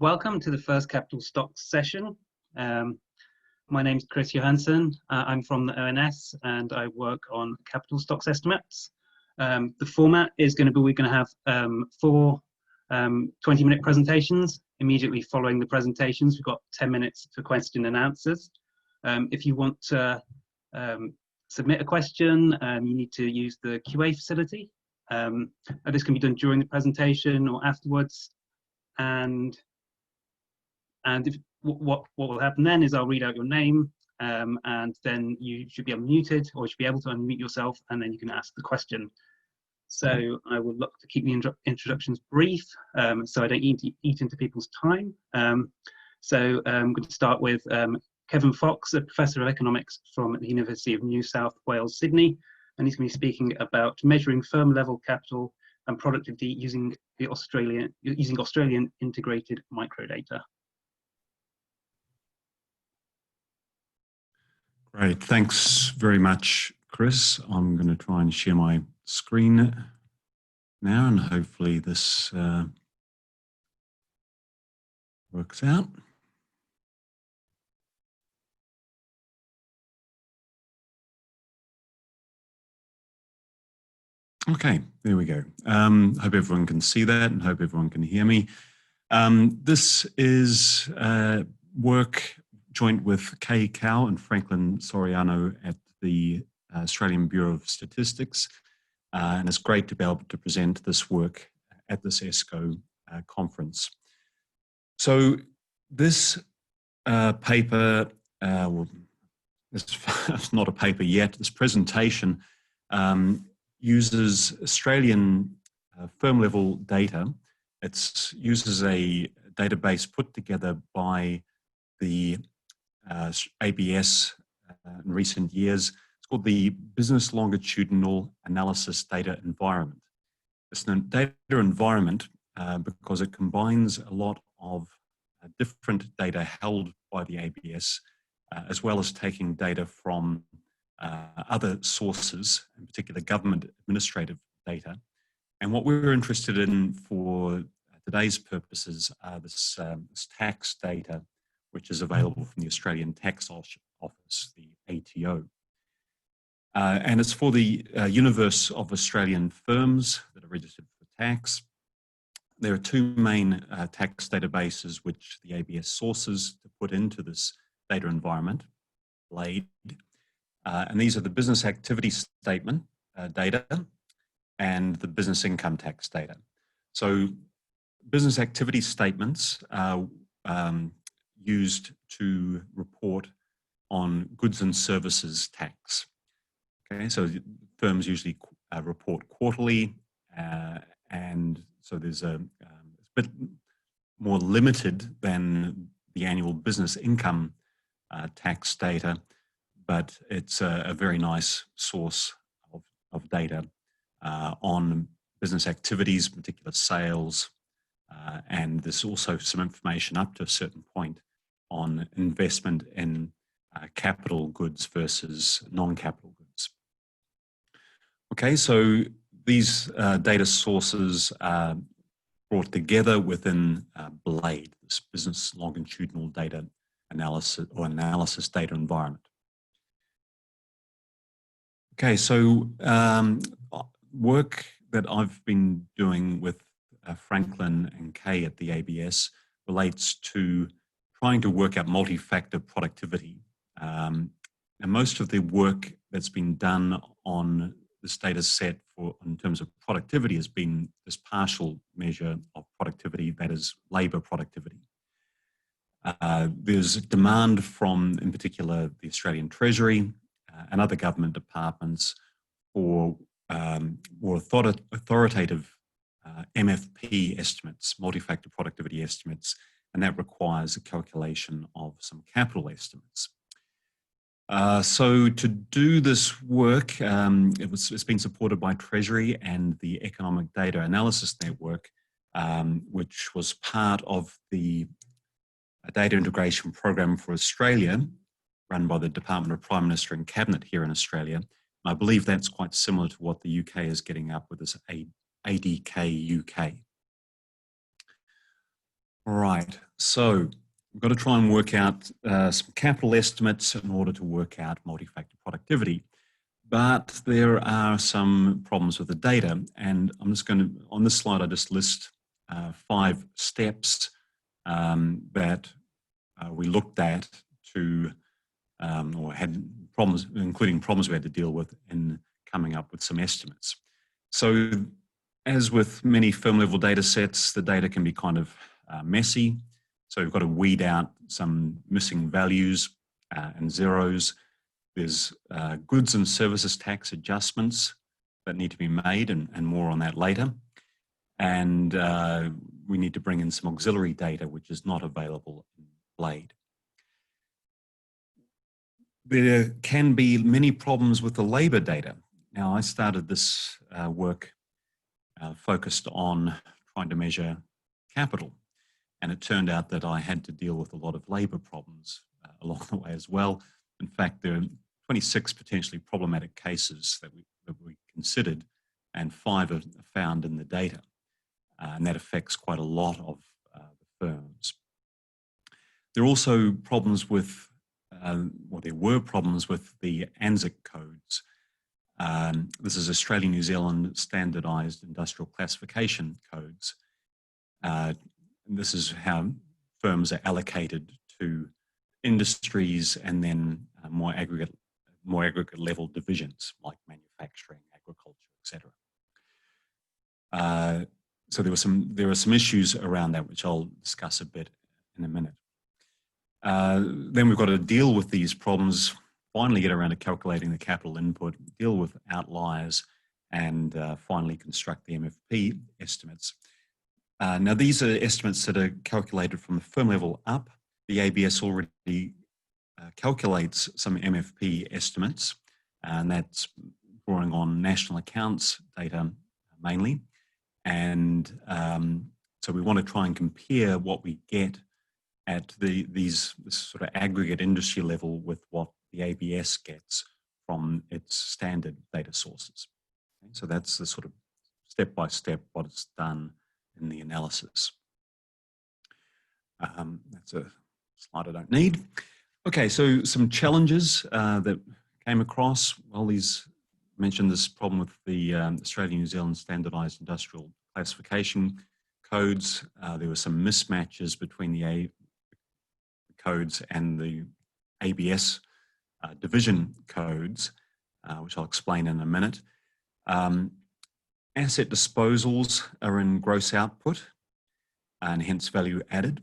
Welcome to the first Capital Stocks session. My name's Kris Johannsson. I'm from the ONS and I work on capital stocks estimates. The format is going to be, we're going to have four 20-minute presentations. Immediately following the presentations, we've got 10 minutes for question and answers. If you want to submit a question, you need to use the QA facility. This can be done during the presentation or afterwards. And if, what will happen then is I'll read out your name, and then you should be unmuted, or you should be able to unmute yourself, and then you can ask the question. So I will look to keep the introductions brief, so I don't eat into people's time. I'm going to start with Kevin Fox, a professor of economics from the University of New South Wales, Sydney, and he's going to be speaking about measuring firm-level capital and productivity using Australian integrated microdata. Great, thanks very much, Kris. I'm going to try and share my screen now, and hopefully this works out. Okay, there we go. Hope everyone can see that and hope everyone can hear me. This is work joint with Cain and Franklin Soriano at the Australian Bureau of Statistics. And it's great to be able to present this work at this ESCoE conference. So this paper, well, it's not a paper yet, this presentation uses Australian firm level data. It uses a database put together by the ABS in recent years. It's called the Business Longitudinal Analysis Data Environment. It's a data environment because it combines a lot of different data held by the ABS, as well as taking data from other sources, in particular government administrative data. And what we're interested in for today's purposes are this tax data, which is available from the Australian Tax Office, the ATO. And it's for the universe of Australian firms that are registered for tax. There are two main tax databases which the ABS sources to put into this data environment, BLADE. And these are the business activity statement data and the business income tax data. So business activity statements are used to report on goods and services tax. Okay, so firms usually report quarterly, and so there's a bit more limited than the annual business income tax data, but it's a very nice source of data on business activities, particular sales, and there's also some information up to a certain point on investment in capital goods versus non-capital goods. Okay, so these data sources are brought together within BLADE, this Business Longitudinal Data Analysis or Analysis Data Environment. Okay, so work that I've been doing with Franklin and Cain at the ABS relates to trying to work out multi-factor productivity. And most of the work that's been done on this data set in terms of productivity has been this partial measure of productivity, that is labour productivity. There's demand from, in particular, the Australian Treasury and other government departments for more authoritative MFP estimates, multi-factor productivity estimates, and that requires a calculation of some capital estimates. So to do this work, it's been supported by Treasury and the Economic Data Analysis Network, which was part of the Data Integration Program for Australia, run by the Department of Prime Minister and Cabinet here in Australia. And I believe that's quite similar to what the UK is getting up with this ADK UK. All right, so we've got to try and work out some capital estimates in order to work out multi-factor productivity. But there are some problems with the data, and I'm just going to, on this slide, I just list 5 steps that we looked at to, or had problems, including problems we had to deal with in coming up with some estimates. So as with many firm level data sets, the data can be kind of messy. So we've got to weed out some missing values and zeros. There's goods and services tax adjustments that need to be made, and more on that later. And we need to bring in some auxiliary data, which is not available in Blade. There can be many problems with the labor data. Now, I started this work focused on trying to measure capital, and it turned out that I had to deal with a lot of labor problems along the way as well. In fact, there are 26 potentially problematic cases that we considered, and 5 are found in the data. And that affects quite a lot of the firms. There are also problems with, well, there were problems with the ANZIC codes. This is Australia New Zealand Standardised Industrial Classification Codes. This is how firms are allocated to industries and then more aggregate level divisions like manufacturing, agriculture, etc. So there are some issues around that, which I'll discuss a bit in a minute. Then we've got to deal with these problems, finally get around to calculating the capital input, deal with outliers, and finally construct the MFP estimates. Now, these are estimates that are calculated from the firm level up. The ABS already calculates some MFP estimates, and that's drawing on national accounts data mainly. And so we want to try and compare what we get at this sort of aggregate industry level with what the ABS gets from its standard data sources. Okay, so that's the sort of step-by-step what it's done in the analysis. That's a slide I don't need. Okay, so some challenges that came across. Well, these mentioned this problem with the Australia New Zealand Standardised Industrial Classification Codes. There were some mismatches between the codes and the ABS division codes, which I'll explain in a minute. Asset disposals are in gross output and hence value added.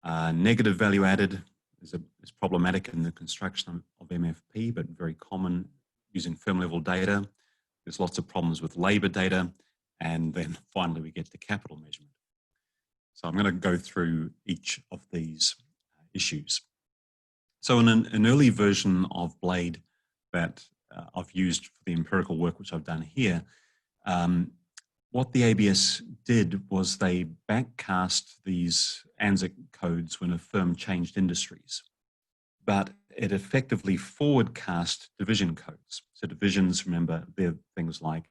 Negative value added is problematic in the construction of MFP, but very common using firm level data. There's lots of problems with labor data, and then finally we get to capital measurement. So I'm going to go through each of these issues. So in an early version of Blade that I've used for the empirical work which I've done here, what the ABS did was they backcast these ANZIC codes when a firm changed industries, but it effectively forwardcast division codes. So divisions, remember, they're things like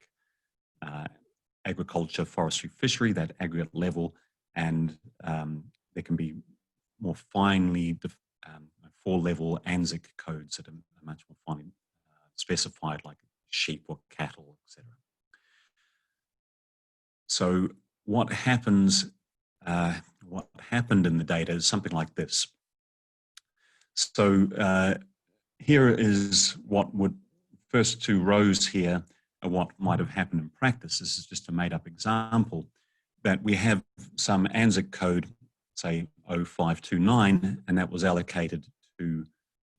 agriculture, forestry, fishery, that aggregate level, and there can be more finely 4-level ANZIC codes that are much more finely specified, like sheep or cattle, etc. So what happened in the data is something like this. So here is what would, first 2 rows here are what might have happened in practice. This is just a made up example, that we have some ANZIC code, say 0529, and that was allocated to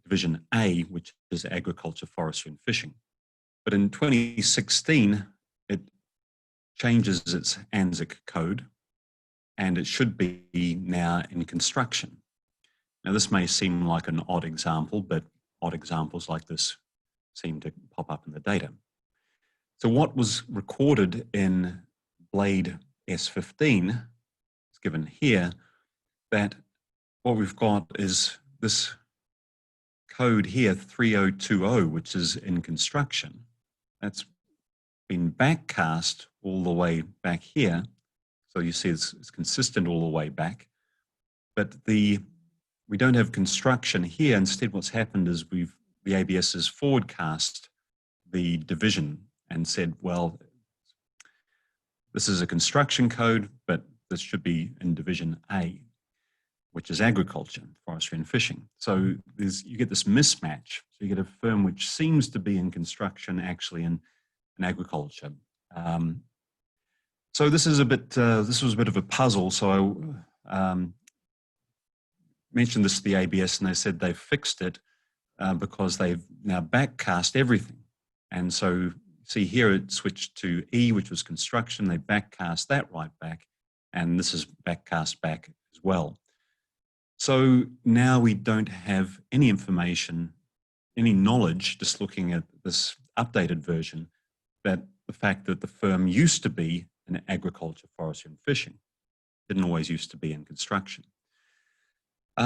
Division A, which is agriculture, forestry and fishing. But in 2016, it changes its ANZIC code, and it should be now in construction. Now, this may seem like an odd example, but odd examples like this seem to pop up in the data. So what was recorded in Blade S15 is given here, that what we've got is this code here, 3020, which is in construction. That's been backcast all the way back here. So you see it's consistent all the way back. But we don't have construction here. Instead, what's happened is the ABS has forwardcast the division and said, well, this is a construction code, but this should be in division A, which is agriculture, forestry and fishing. So you get this mismatch. So you get a firm which seems to be in construction, actually in agriculture. So this was a bit of a puzzle. So I mentioned this to the ABS, and they said they've fixed it because they've now backcast everything. And so see here it switched to E, which was construction. They backcast that right back, and this is backcast back as well. So now we don't have any information, any knowledge, just looking at this updated version, that the fact that the firm used to be in agriculture, forestry and fishing, didn't always used to be in construction.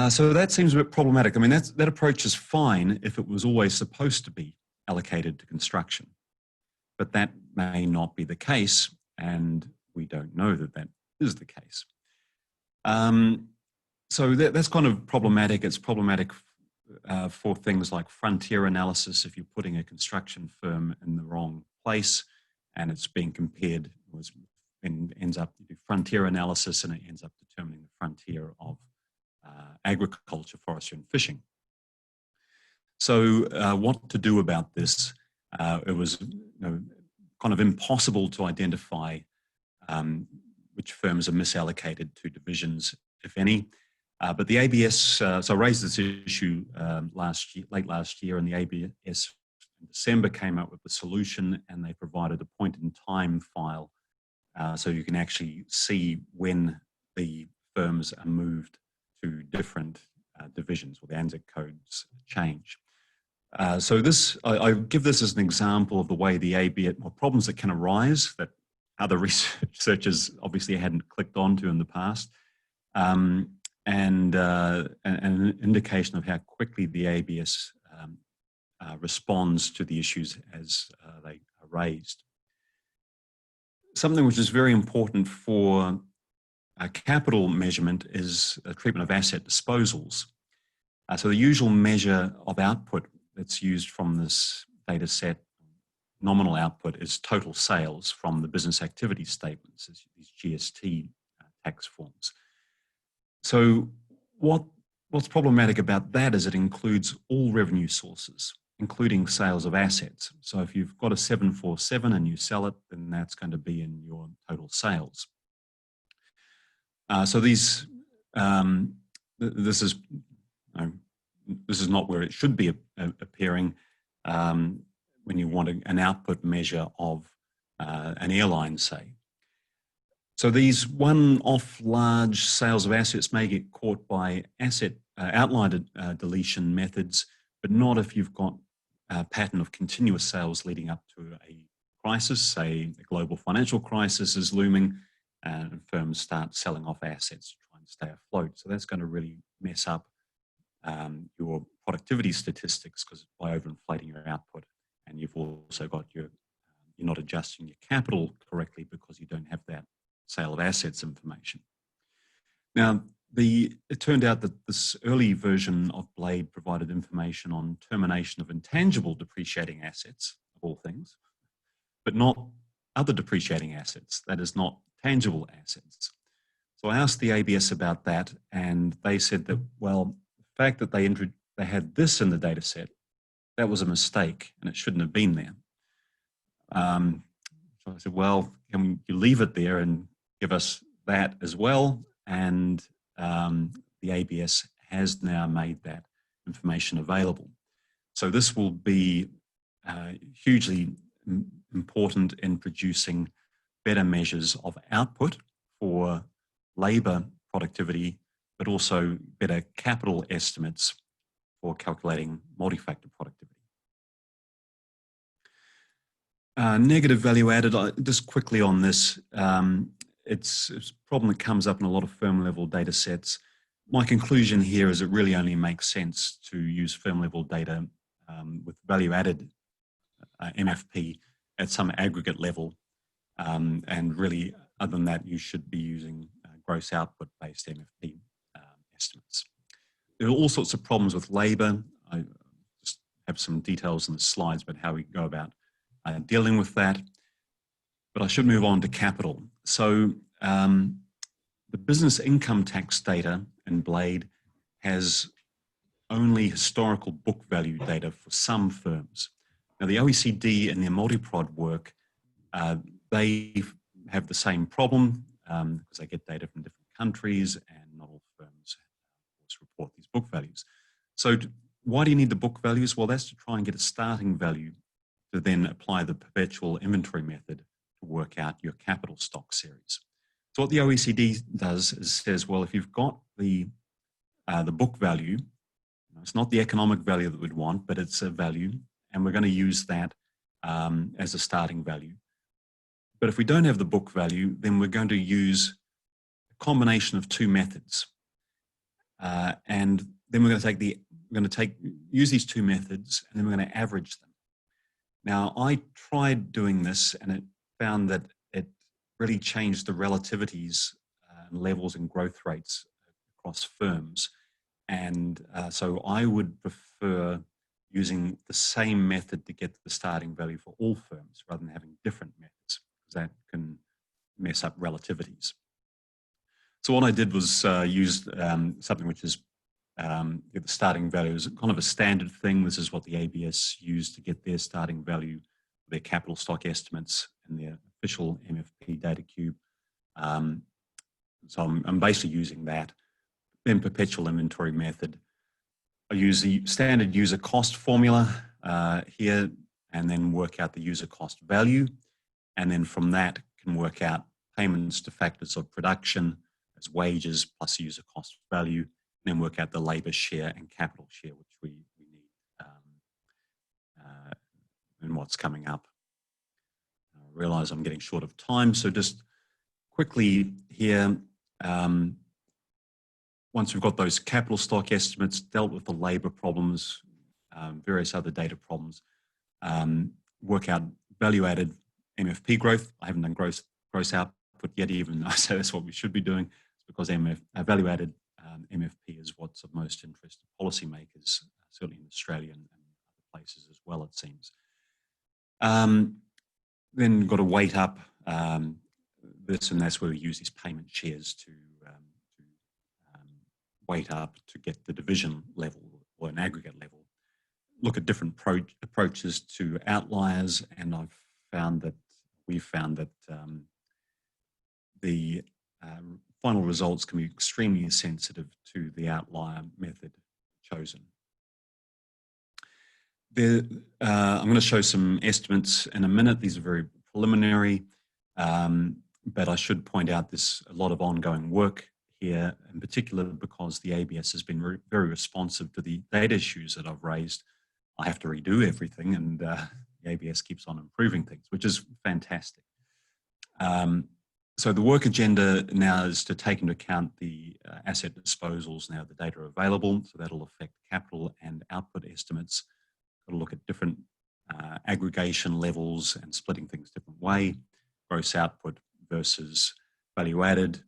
So that seems a bit problematic. I mean, that approach is fine if it was always supposed to be allocated to construction, but that may not be the case, and we don't know that that is the case. So that's kind of problematic. It's problematic for things like frontier analysis. If you're putting a construction firm in the wrong place and it's being compared, and ends up you do frontier analysis, and it ends up determining the frontier of agriculture, forestry and fishing. So what to do about this? It was kind of impossible to identify which firms are misallocated to divisions, if any. But the ABS, so I raised this issue late last year, and the ABS in December came up with a solution, and they provided a point in time file so you can actually see when the firms are moved to different divisions, or the ANZAC codes change. So I give this as an example of the way the ABS, or problems that can arise that other researchers obviously hadn't clicked onto in the past, and an indication of how quickly the ABS responds to the issues as they are raised. Something which is very important for capital measurement is treatment of asset disposals. So the usual measure of output that's used from this data set, nominal output, is total sales from the business activity statements, these GST tax forms. So what's problematic about that is it includes all revenue sources, including sales of assets. So if you've got a 747 and you sell it, then that's going to be in your total sales. So this is not where it should be appearing when you want an output measure of an airline, say. So these one-off large sales of assets may get caught by outlier deletion methods, but not if you've got a pattern of continuous sales leading up to a crisis, say a global financial crisis is looming, and firms start selling off assets to try and stay afloat. So that's going to really mess up your productivity statistics, because by overinflating your output, and you've also got you're not adjusting your capital correctly because you don't have that sale of assets information. Now, it turned out that this early version of Blade provided information on termination of intangible depreciating assets, of all things, but not other depreciating assets, that is, not tangible assets. So I asked the ABS about that, and they said that, well, the fact that they had this in the data set, that was a mistake, and it shouldn't have been there. So I said, well, can you leave it there and give us that as well? And the ABS has now made that information available. So this will be hugely important in producing better measures of output for labour productivity, but also better capital estimates for calculating multi-factor productivity. Negative value added, just quickly on this, it's a problem that comes up in a lot of firm level data sets. My conclusion here is it really only makes sense to use firm level data with value added MFP at some aggregate level, and really other than that, you should be using gross output-based MFP estimates. There are all sorts of problems with labour. I just have some details in the slides about how we go about dealing with that. But I should move on to capital. So the business income tax data in BLADE has only historical book value data for some firms. Now the OECD and their multi-prod work, they have the same problem because they get data from different countries and not all firms report these book values. So why do you need the book values? Well, that's to try and get a starting value to then apply the perpetual inventory method to work out your capital stock series. So what the OECD does is says, well, if you've got the book value, it's not the economic value that we'd want, but it's a value, and we're going to use that as a starting value. But if we don't have the book value, then we're going to use a combination of two methods. And then we're going to use these two methods, and then we're going to average them. Now, I tried doing this, and it found that it really changed the relativities and levels and growth rates across firms. And so I would prefer using the same method to get the starting value for all firms rather than having different methods, because that can mess up relativities. So what I did was use something which is the starting value is kind of a standard thing. This is what the ABS used to get their starting value, their capital stock estimates in their official MFP data cube. So I'm basically using that. Then perpetual inventory method. I use the standard user cost formula here, and then work out the user cost value. And then from that can work out payments to factors of production as wages plus user cost value, and then work out the labor share and capital share, which we need and what's coming up. I realize I'm getting short of time, so just quickly here, once we've got those capital stock estimates, dealt with the labor problems, various other data problems, work out value added MFP growth. I haven't done gross output yet, even though I say that's what we should be doing, because value added MFP is what's of most interest to policymakers, certainly in Australia and other places as well, it seems. Then got to weight up this, and that's where we use these payment shares to weight up to get the division level or an aggregate level. Look at different approaches to outliers, and we've found that the final results can be extremely sensitive to the outlier method chosen. I'm going to show some estimates in a minute. These are very preliminary, but I should point out there's a lot of ongoing work here, in particular because the ABS has been very responsive to the data issues that I've raised. I have to redo everything, and the ABS keeps on improving things, which is fantastic. So the work agenda now is to take into account the asset disposals now the data are available, so that'll affect capital and output estimates. Got to look at different aggregation levels and splitting things a different way, gross output versus value added,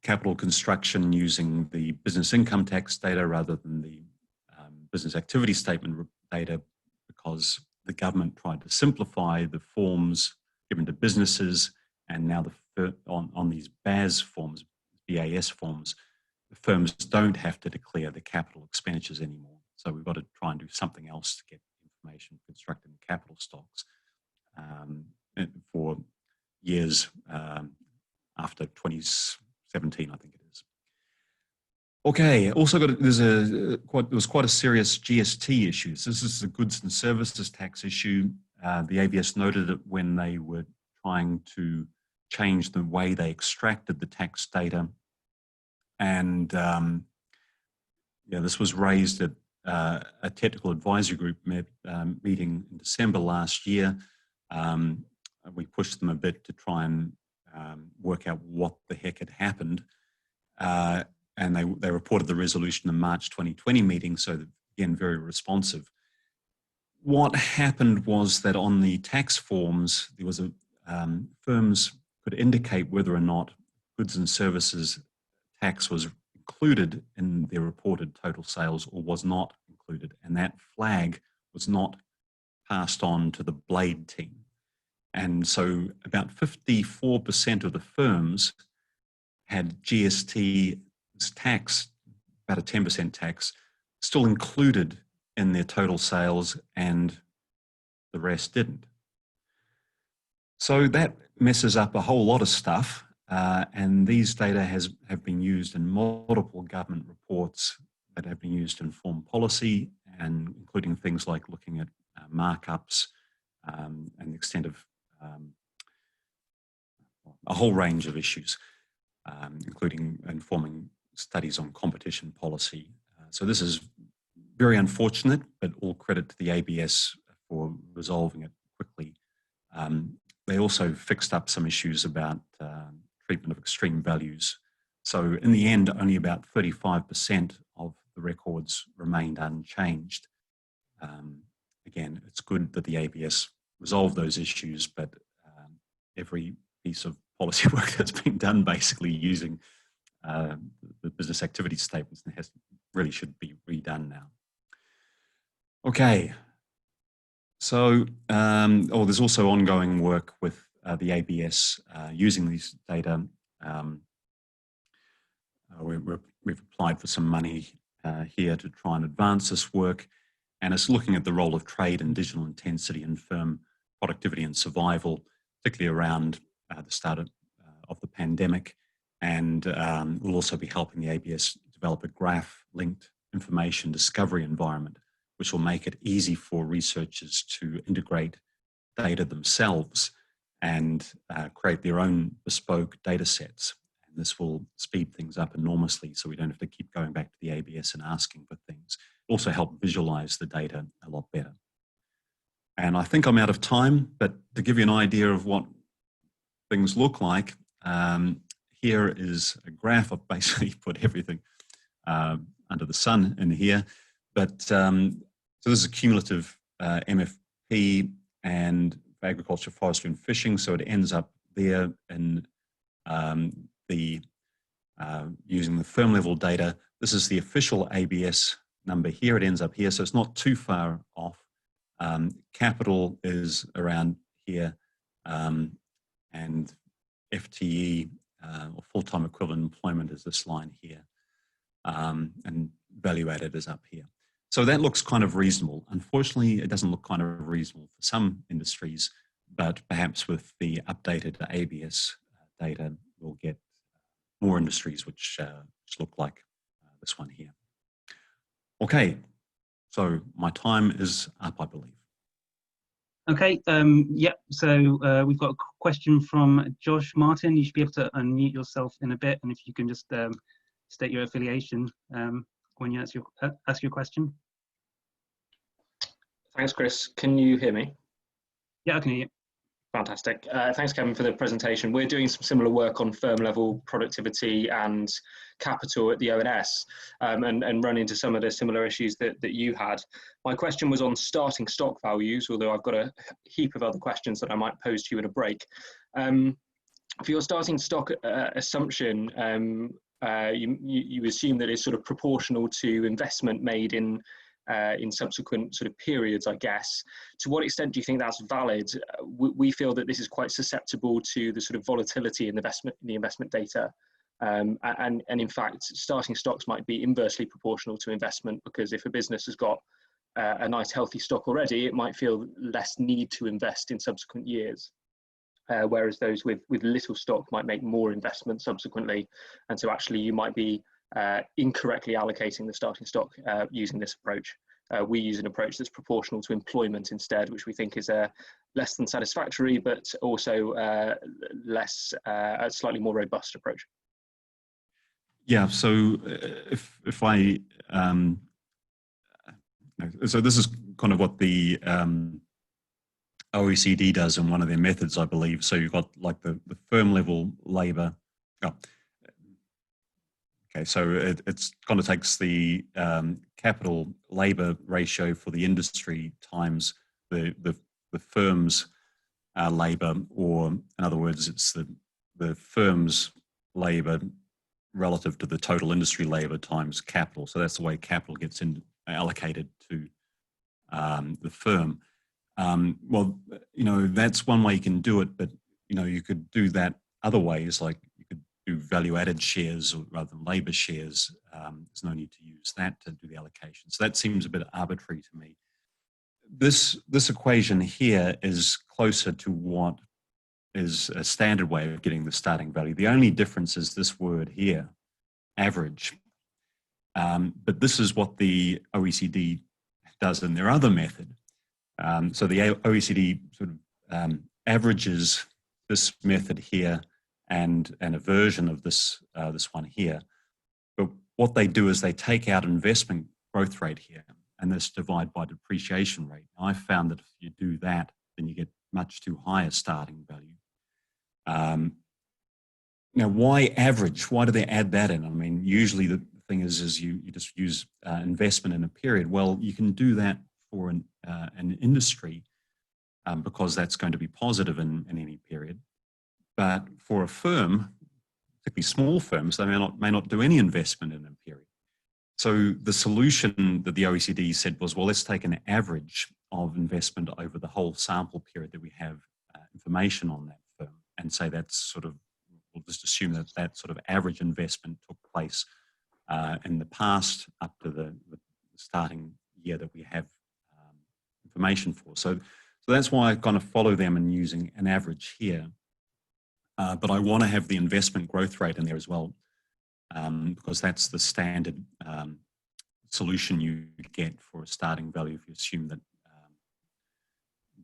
capital construction using the business income tax data rather than the business activity statement data, because the government tried to simplify the forms given to businesses, and now on these BAS forms, BAS forms, the firms don't have to declare the capital expenditures anymore. So we've got to try and do something else to get information constructing capital stocks for years after 2017, I think it is. Okay, also there was quite a serious GST issue. So this is the goods and services tax issue. The ABS noted it when they were trying to change the way they extracted the tax data. And this was raised at a technical advisory group meeting in December last year. We pushed them a bit to try and work out what the heck had happened. And they reported the resolution in March 2020 meeting, so again, very responsive. What happened was that on the tax forms, there was firms could indicate whether or not goods and services tax was included in their reported total sales or was not included, and that flag was not passed on to the Blade team. And so about 54% of the firms had GST tax, about a 10% tax, still included in their total sales, and the rest didn't. So that messes up a whole lot of stuff, and these data have been used in multiple government reports that have been used to inform policy, and including things like looking at markups and the extent of a whole range of issues, including informing studies on competition policy. So this is very unfortunate, but all credit to the ABS for resolving it quickly. They also fixed up some issues about treatment of extreme values. So in the end, only about 35% of the records remained unchanged. Again, it's good that the ABS resolved those issues, but every piece of policy work that's been done basically using the business activity statements really should be redone now. Okay, so there's also ongoing work with the ABS using these data. We've applied for some money here to try and advance this work, and it's looking at the role of trade and digital intensity in firm productivity and survival, particularly around the start of the pandemic, and we'll also be helping the ABS develop a graph-linked information discovery environment, which will make it easy for researchers to integrate data themselves and create their own bespoke data sets. And this will speed things up enormously, so we don't have to keep going back to the ABS and asking for things. Also help visualize the data a lot better. And I think I'm out of time, but to give you an idea of what things look like, here is a graph. I've basically put everything under the sun in here, but so this is a cumulative MFP and agriculture, forestry and fishing, so it ends up there in using the firm level data. This is the official ABS number here, it ends up here, so it's not too far off. Capital is around here, and FTE, or full-time equivalent employment, is this line here, and value added is up here. So that looks kind of reasonable. Unfortunately, it doesn't look kind of reasonable for some industries, but perhaps with the updated ABS data, we'll get more industries which look like this one here. Okay, so my time is up, I believe. Okay, yep, so we've got a question from Josh Martin. You should be able to unmute yourself in a bit, and if you can just state your affiliation when you ask your question. Thanks, Chris. Can you hear me? Yeah, I can hear you. Fantastic. Thanks, Kevin, for the presentation. We're doing some similar work on firm level productivity and capital at the ONS, and run into some of the similar issues that you had. My question was on starting stock values, although I've got a heap of other questions that I might pose to you in a break. For your starting stock assumption, you assume that it's sort of proportional to investment made in subsequent sort of periods, I guess. To what extent do you think that's valid? We feel that this is quite susceptible to the sort of volatility in the investment data. And in fact, starting stocks might be inversely proportional to investment, because if a business has got a nice healthy stock already, it might feel less need to invest in subsequent years. Whereas those with little stock might make more investment subsequently. And so actually you might be incorrectly allocating the starting stock using this approach. We use an approach that's proportional to employment instead, which we think is less than satisfactory, but also a slightly more robust approach. Yeah, so if I, so this is kind of what the OECD does in one of their methods, I believe. So you've got like the firm level labor. Oh. Okay, so it's kind of takes the capital labor ratio for the industry times the firm's labour, or in other words, it's the firm's labour relative to the total industry labour times capital. So that's the way capital gets allocated to the firm. Well, that's one way you can do it, but you could do that other ways, like you could do value-added shares rather than labour shares. There's no need to use that to do the allocation. So that seems a bit arbitrary to me. This equation here is closer to what is a standard way of getting the starting value. The only difference is this word here, average. But this is what the OECD does in their other method. So the OECD sort of averages this method here and a version of this one here. But what they do is they take out investment growth rate here and this divide by depreciation rate. I found that if you do that, then you get much too high a starting value. Now, why average? Why do they add that in? I mean, usually the thing is you just use investment in a period. Well, you can do that for an industry because that's going to be positive in any period. But for a firm, particularly small firms, they may not do any investment in a period. So the solution that the OECD said was, well, let's take an average of investment over the whole sample period that we have information on that firm, and say that's sort of, we'll just assume that that sort of average investment took place in the past up to the starting year that we have information for. So that's why I kind of follow them in using an average here. But I want to have the investment growth rate in there as well, because that's the standard solution you get for a starting value if you assume that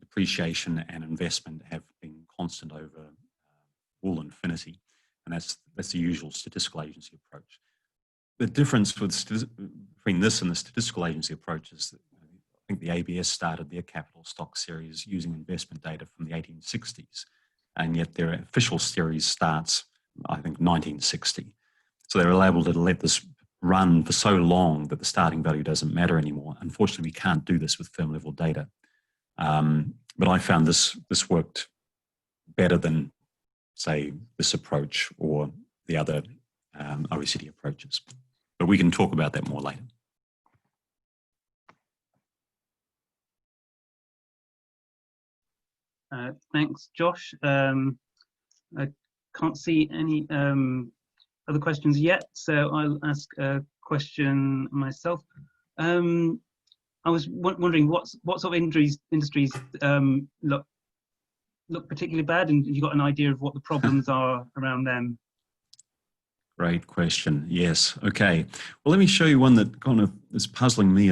depreciation and investment have been constant over all infinity. And that's the usual statistical agency approach. The difference between this and the statistical agency approach is that I think the ABS started their capital stock series using investment data from the 1860s, and yet their official series starts, I think, 1960. So they're able to let this run for so long that the starting value doesn't matter anymore. Unfortunately, we can't do this with firm level data. But I found this worked better than, say, this approach or the other OECD approaches. But we can talk about that more later. Thanks, Josh. I can't see any other questions yet, so I'll ask a question myself. I was wondering what sort of industries look particularly bad, and have you got an idea of what the problems are around them? Great question. Yes. Okay. Well, let me show you one that kind of is puzzling me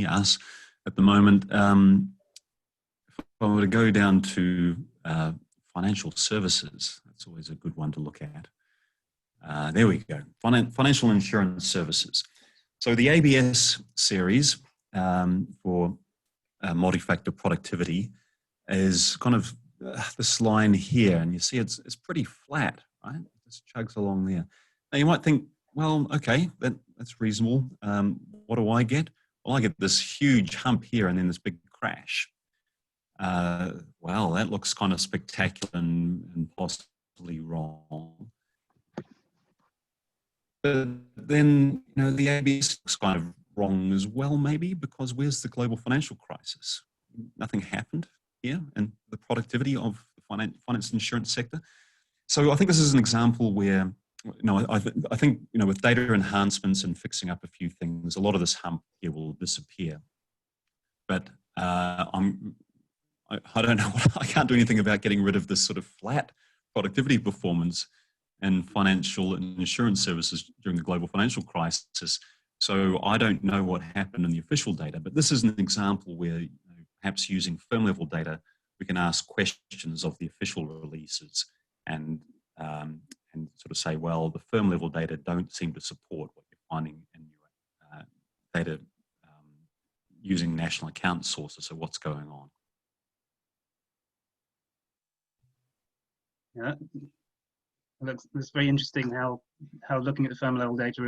us at the moment. If I were to go down to financial services, that's always a good one to look at. There we go. Financial insurance services. So the ABS series for multi-factor productivity is kind of this line here, and you see it's pretty flat, right? It just chugs along there. Now you might think, well, okay, that's reasonable. What do I get? Well, I get this huge hump here and then this big crash. Well, that looks kind of spectacular and possibly wrong. But then, the ABS looks kind of wrong as well, maybe, because where's the global financial crisis? Nothing happened here in the productivity of the finance insurance sector. So I think this is an example where, I think, with data enhancements and fixing up a few things, a lot of this hump here will disappear. But I don't know, I can't do anything about getting rid of this sort of flat productivity performance and financial and insurance services during the global financial crisis. So I don't know what happened in the official data, but this is an example where perhaps using firm level data, we can ask questions of the official releases and sort of say, well, the firm level data don't seem to support what you're finding in your data using national account sources. So what's going on? Yeah. It's very interesting how looking at the firm level data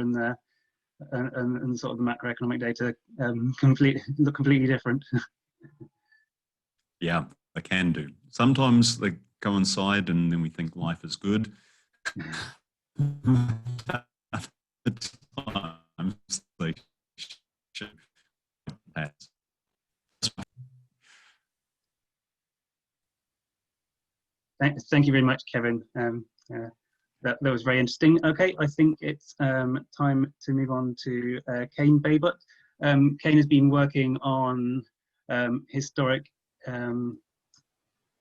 and sort of the macroeconomic data look completely different. Yeah, they can do. Sometimes they coincide and then we think life is good. At times they should pass. Thank you very much, Kevin. That was very interesting. Okay, I think it's time to move on to Cain Baybutt. Cain has been working on historic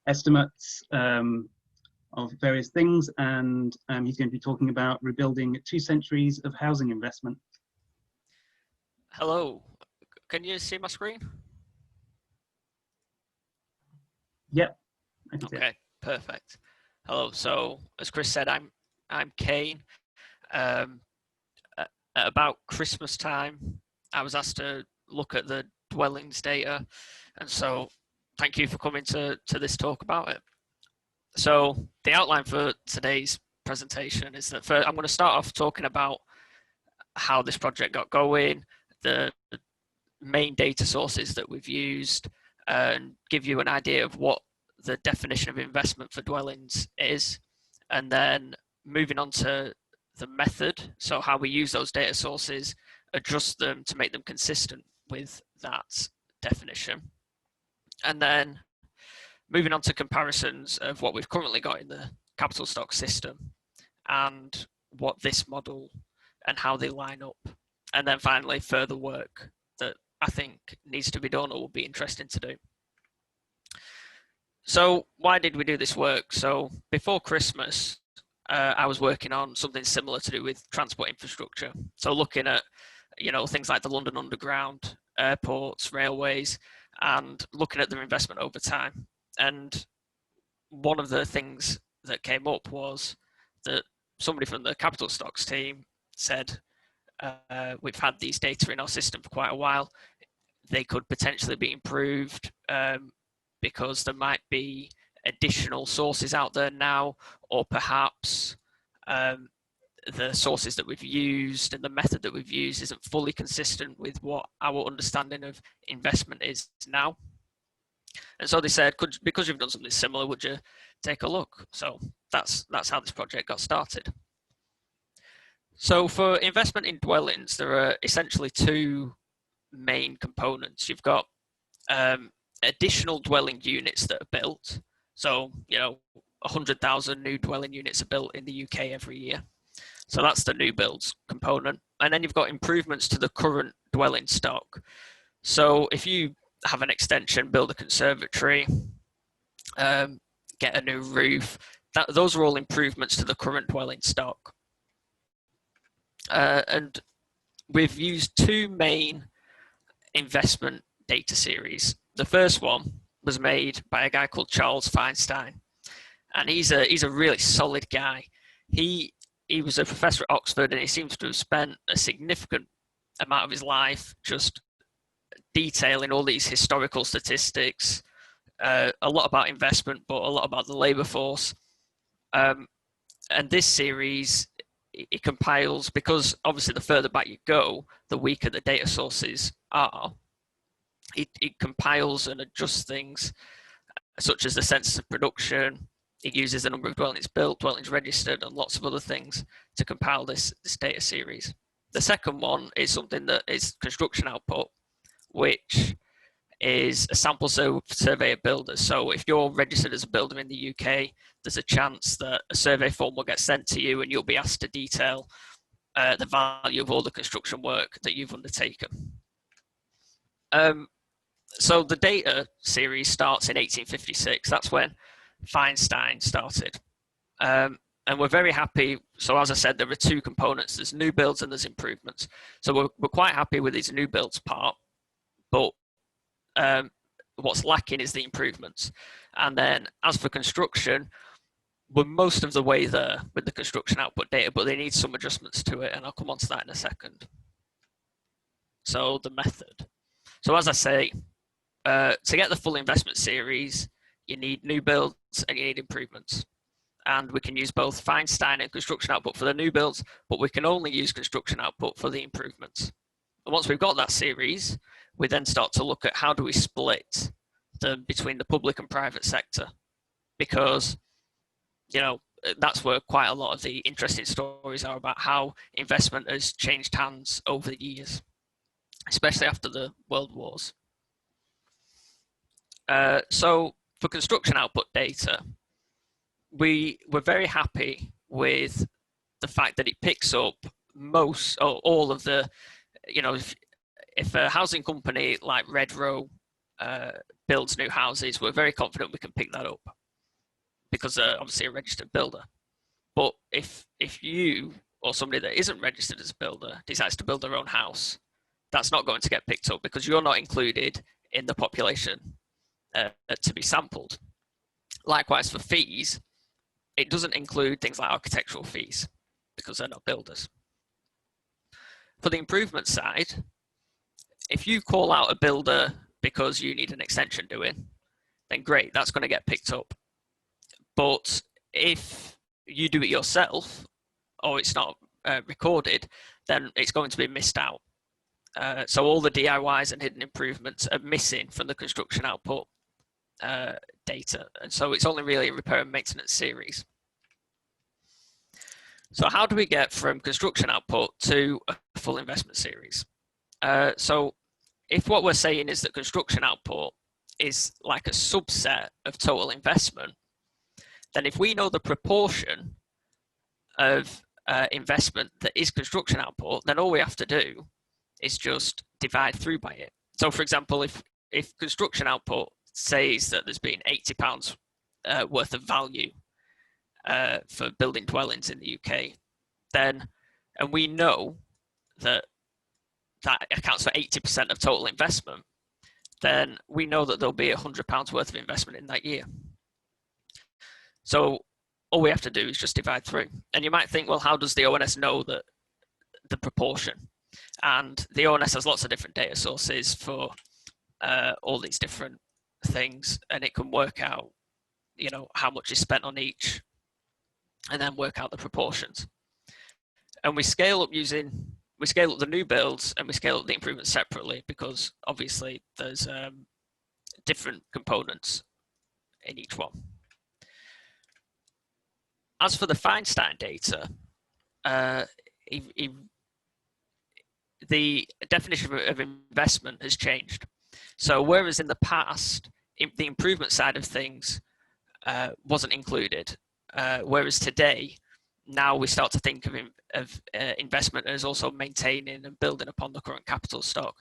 estimates of various things, and he's going to be talking about rebuilding 2 centuries of housing investment. Hello, can you see my screen? Yep, I can see it. Okay, perfect. Hello. So as Kris said, I'm Cain. At about Christmas time, I was asked to look at the dwellings data, and so thank you for coming to this talk about it. So the outline for today's presentation is that first, I'm going to start off talking about how this project got going, the main data sources that we've used, and give you an idea of what the definition of investment for dwellings is, and then moving on to the method, so how we use those data sources, adjust them to make them consistent with that definition, and then moving on to comparisons of what we've currently got in the capital stock system and what this model and how they line up, and then finally further work that I think needs to be done or will be interesting to do. So why did we do this work? So before Christmas, I was working on something similar to do with transport infrastructure. So looking at, things like the London Underground, airports, railways, and looking at their investment over time. And one of the things that came up was that somebody from the capital stocks team said, we've had these data in our system for quite a while. They could potentially be improved because there might be additional sources out there now, or perhaps the sources that we've used and the method that we've used isn't fully consistent with what our understanding of investment is now. And so they said, because you've done something similar, would you take a look? So that's how this project got started. So for investment in dwellings, there are essentially 2 main components. You've got additional dwelling units that are built. So, 100,000 new dwelling units are built in the UK every year. So that's the new builds component. And then you've got improvements to the current dwelling stock. So if you have an extension, build a conservatory, get a new roof, those are all improvements to the current dwelling stock. And we've used 2 main investment data series. The first one was made by a guy called Charles Feinstein, and he's a really solid guy. He was a professor at Oxford, and he seems to have spent a significant amount of his life just detailing all these historical statistics, a lot about investment, but a lot about the labour force. And this series, it compiles, because obviously the further back you go, the weaker the data sources are. It compiles and adjusts things such as the census of production. It uses the number of dwellings built, dwellings registered, and lots of other things to compile this data series. The second one is something that is construction output, which is a sample survey of builders. So if you're registered as a builder in the UK, there's a chance that a survey form will get sent to you and you'll be asked to detail the value of all the construction work that you've undertaken. So the data series starts in 1856. That's when Feinstein started. And we're very happy. So as I said, there are 2 components. There's new builds and there's improvements. So we're quite happy with these new builds part, but what's lacking is the improvements. And then as for construction, we're most of the way there with the construction output data, but they need some adjustments to it, and I'll come on to that in a second. So the method. So as I say, to get the full investment series, you need new builds and you need improvements. And we can use both Feinstein and construction output for the new builds, but we can only use construction output for the improvements. And once we've got that series, we then start to look at how do we split than between the public and private sector, because, you know, that's where quite a lot of the interesting stories are about how investment has changed hands over the years, especially after the world wars. So for construction output data, we were very happy with the fact that it picks up most or all of the, you know, if a housing company like Redrow builds new houses, we're very confident we can pick that up because they're obviously a registered builder. But if you or somebody that isn't registered as a builder decides to build their own house, that's not going to get picked up because you're not included in the population to be sampled. Likewise for fees, it doesn't include things like architectural fees because they're not builders. For the improvement side, if you call out a builder because you need an extension doing, then great, that's going to get picked up. But if you do it yourself or it's not recorded, then it's going to be missed out. So all the DIYs and hidden improvements are missing from the construction output data. And so it's only really a repair and maintenance series. So how do we get from construction output to a full investment series? So if what we're saying is that construction output is like a subset of total investment, then if we know the proportion of investment that is construction output, then all we have to do is just divide through by it. So for example, if construction output says that there's been £80 worth of value for building dwellings in the UK, then, and we know that that accounts for 80% of total investment, then we know that there'll be £100 worth of investment in that year. So all we have to do is just divide through. And you might think, well, how does the ONS know that the proportion? And the ONS has lots of different data sources for all these different things, and it can work out, you know, how much is spent on each, and then work out the proportions. And we scale up the new builds and we scale up the improvements separately because obviously there's different components in each one. As for the Feinstein data, the definition of investment has changed. So whereas in the past, the improvement side of things wasn't included, whereas today, now we start to think of investment as also maintaining and building upon the current capital stock.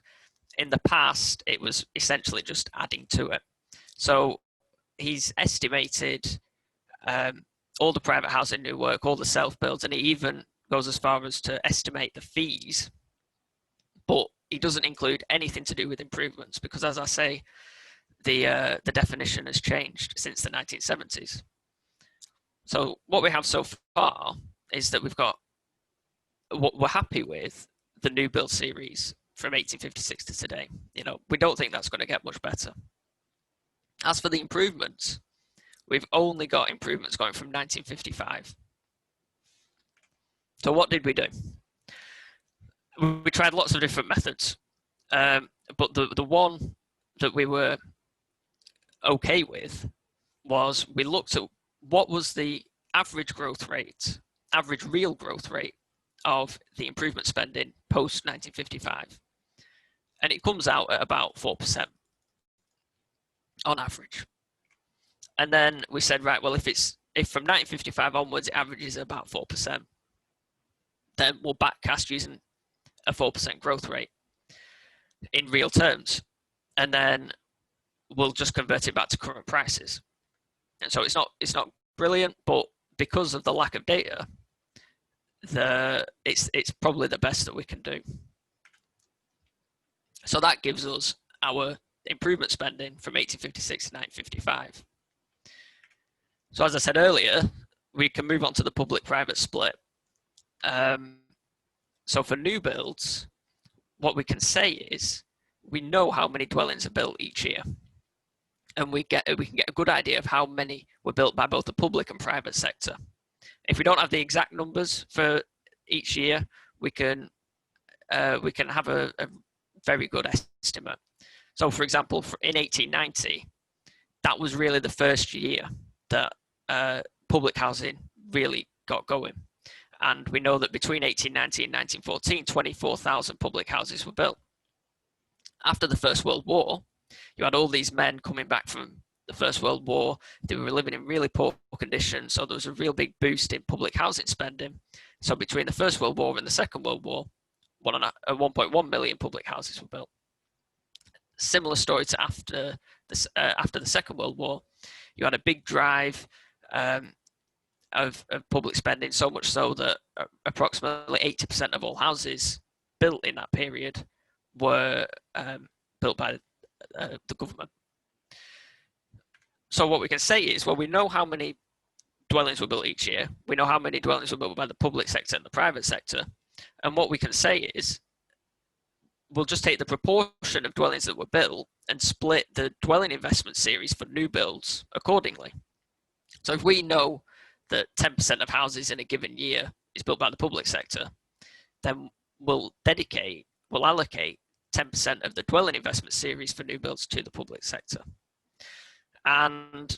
In the past, it was essentially just adding to it. So he's estimated all the private housing new work, all the self-builds, and he even goes as far as to estimate the fees, but he doesn't include anything to do with improvements because, as I say, the definition has changed since the 1970s. So what we have so far is that we've got what we're happy with the new build series from 1856 to today. You know, we don't think that's going to get much better. As for the improvements, we've only got improvements going from 1955. So what did we do? We tried lots of different methods, but the one that we were okay with was we looked at what was the average growth rate, average real growth rate of the improvement spending post 1955. And it comes out at about 4% on average. And then we said, right, well, if from 1955 onwards, it averages about 4%, then we'll backcast using a 4% growth rate in real terms. And then we'll just convert it back to current prices. And so it's not brilliant, but because of the lack of data, it's probably the best that we can do. So that gives us our improvement spending from 1856 to 1955. So as I said earlier, we can move on to the public-private split. So for new builds, what we can say is we know how many dwellings are built each year. And we can get a good idea of how many were built by both the public and private sector. If we don't have the exact numbers for each year, we can have a very good estimate. So for example, in 1890, that was really the first year that public housing really got going. And we know that between 1890 and 1914, 24,000 public houses were built. After the First World War, you had all these men coming back from the First World War. They were living in really poor conditions, so there was a real big boost in public housing spending. So between the First World War and the Second World War, 1.1 million public houses were built. Similar story to after the Second World War. You had a big drive of public spending, so much so that approximately 80% of all houses built in that period were built by the government. So what we can say is, well, we know how many dwellings were built each year. We know how many dwellings were built by the public sector and the private sector. And what we can say is, we'll just take the proportion of dwellings that were built and split the dwelling investment series for new builds accordingly. So if we know that 10% of houses in a given year is built by the public sector, then we'll allocate 10% of the dwelling investment series for new builds to the public sector. And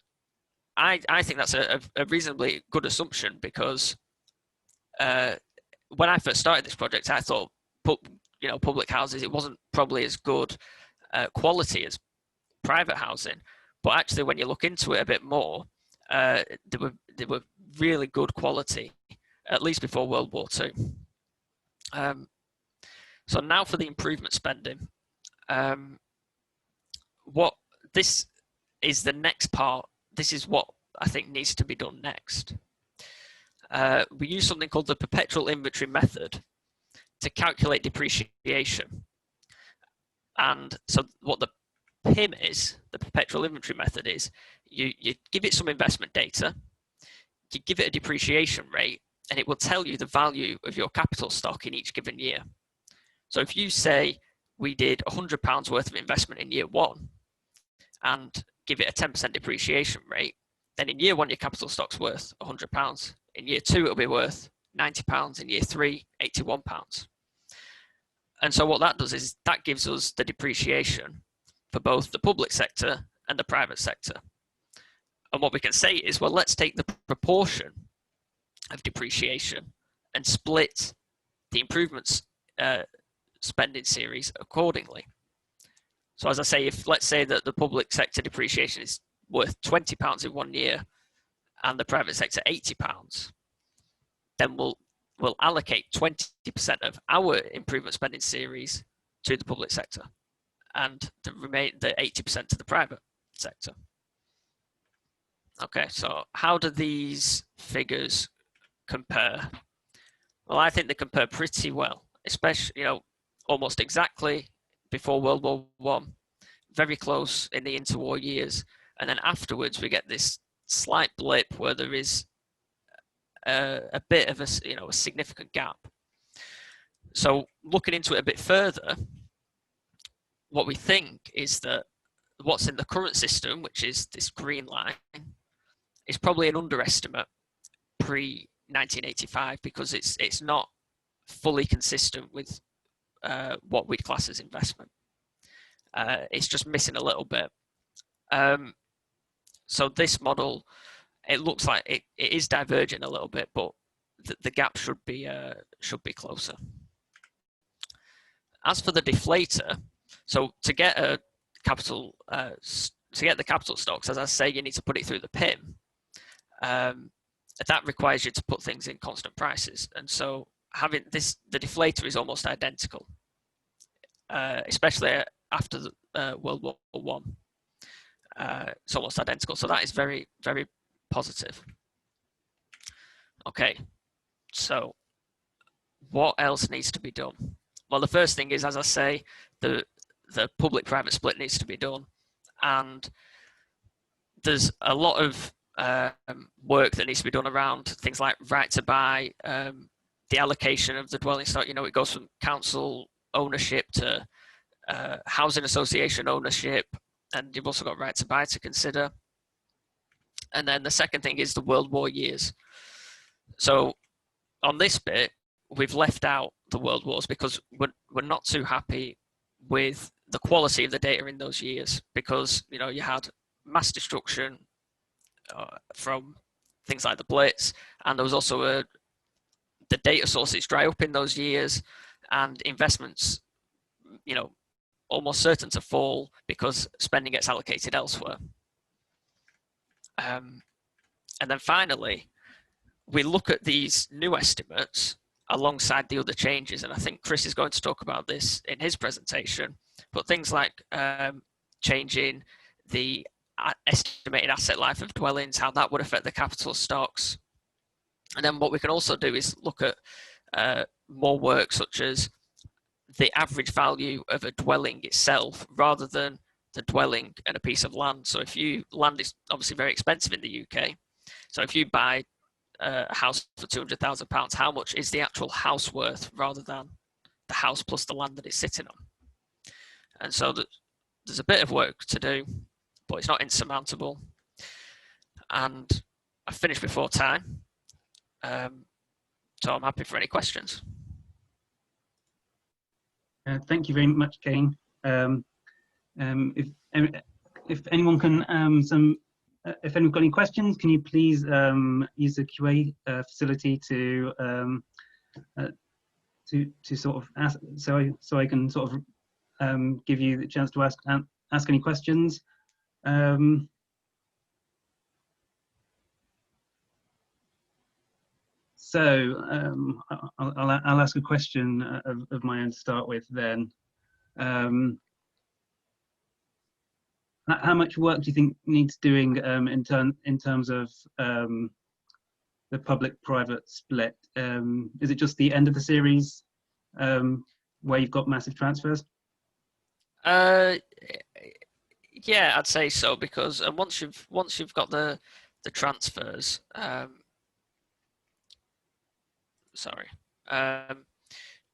I think that's a reasonably good assumption, because when I first started this project, I thought, public houses, it wasn't probably as good quality as private housing. But actually, when you look into it a bit more, they were really good quality, at least before World War II. So now for the improvement spending. What this is the next part. This is what I think needs to be done next. We use something called the Perpetual Inventory method to calculate depreciation. And so what the PIM is, the Perpetual Inventory method is, you give it some investment data, you give it a depreciation rate, and it will tell you the value of your capital stock in each given year. So if you say we did £100 worth of investment in year one and give it a 10% depreciation rate, then in year one, your capital stock's worth £100. In year two, it'll be worth £90. In year three, £81. And so what that does is that gives us the depreciation for both the public sector and the private sector. And what we can say is, well, let's take the proportion of depreciation and split the improvements spending series accordingly. So as I say, if let's say that the public sector depreciation is worth £20 in 1 year and the private sector £80, then we'll allocate 20% of our improvement spending series to the public sector and the 80% to the private sector. Okay, so how do these figures compare? Well, I think they compare pretty well, especially, almost exactly before World War I, very close in the interwar years, and then afterwards we get this slight blip where there is a bit of a significant gap. So looking into it a bit further, what we think is that what's in the current system, which is this green line, is probably an underestimate pre-1985, because it's not fully consistent with what we'd class as investment. It's just missing a little bit. So this model, it looks like it is diverging a little bit, but the gap should be closer. As for the deflator, so to get the capital stocks, as I say, you need to put it through the PIM. That requires you to put things in constant prices, and so having this, the deflator is almost identical, especially after the World War I. It's almost identical, so that is very, very positive. Okay, so what else needs to be done? Well, the first thing is, as I say, the public-private split needs to be done, and there's a lot of work that needs to be done around things like right to buy, the allocation of the dwelling stock. It goes from council ownership to housing association ownership, and you've also got right to buy to consider. And then the second thing is the World War years. So on this bit, we've left out the World Wars because we're not too happy with the quality of the data in those years, because you had mass destruction from things like the Blitz, and there was also the data sources dry up in those years, and investments, almost certain to fall because spending gets allocated elsewhere. And then finally, we look at these new estimates alongside the other changes, and I think Kris is going to talk about this in his presentation, but things like changing the estimated asset life of dwellings, how that would affect the capital stocks. And then what we can also do is look at more work such as the average value of a dwelling itself rather than the dwelling and a piece of land. So land is obviously very expensive in the UK. So if you buy a house for £200,000, how much is the actual house worth rather than the house plus the land that it's sitting on? And so there's a bit of work to do, but it's not insurmountable. And I finished before time, so I'm happy for any questions. Thank you very much, Cain. If anyone can, if anyone's got any questions, can you please use the QA facility to sort of ask, so I can sort of give you the chance to ask any questions. So I'll ask a question of my own to start with then. How much work do you think needs doing in terms of the public-private split? Is it just the end of the series where you've got massive transfers? Yeah, I'd say so, because once you've got the transfers,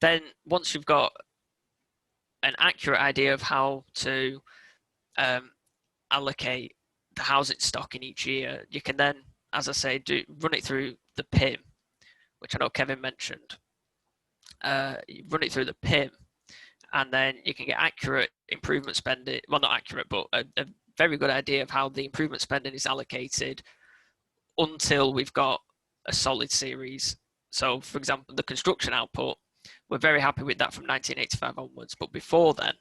then once you've got an accurate idea of how to allocate the housing stock in each year, you can then, as I say, run it through the PIM, which I know Kevin mentioned. You run it through the PIM, and then you can get accurate improvement spending. Well, not accurate, but a very good idea of how the improvement spending is allocated until we've got a solid series. So, for example, the construction output, we're very happy with that from 1985 onwards. But before then,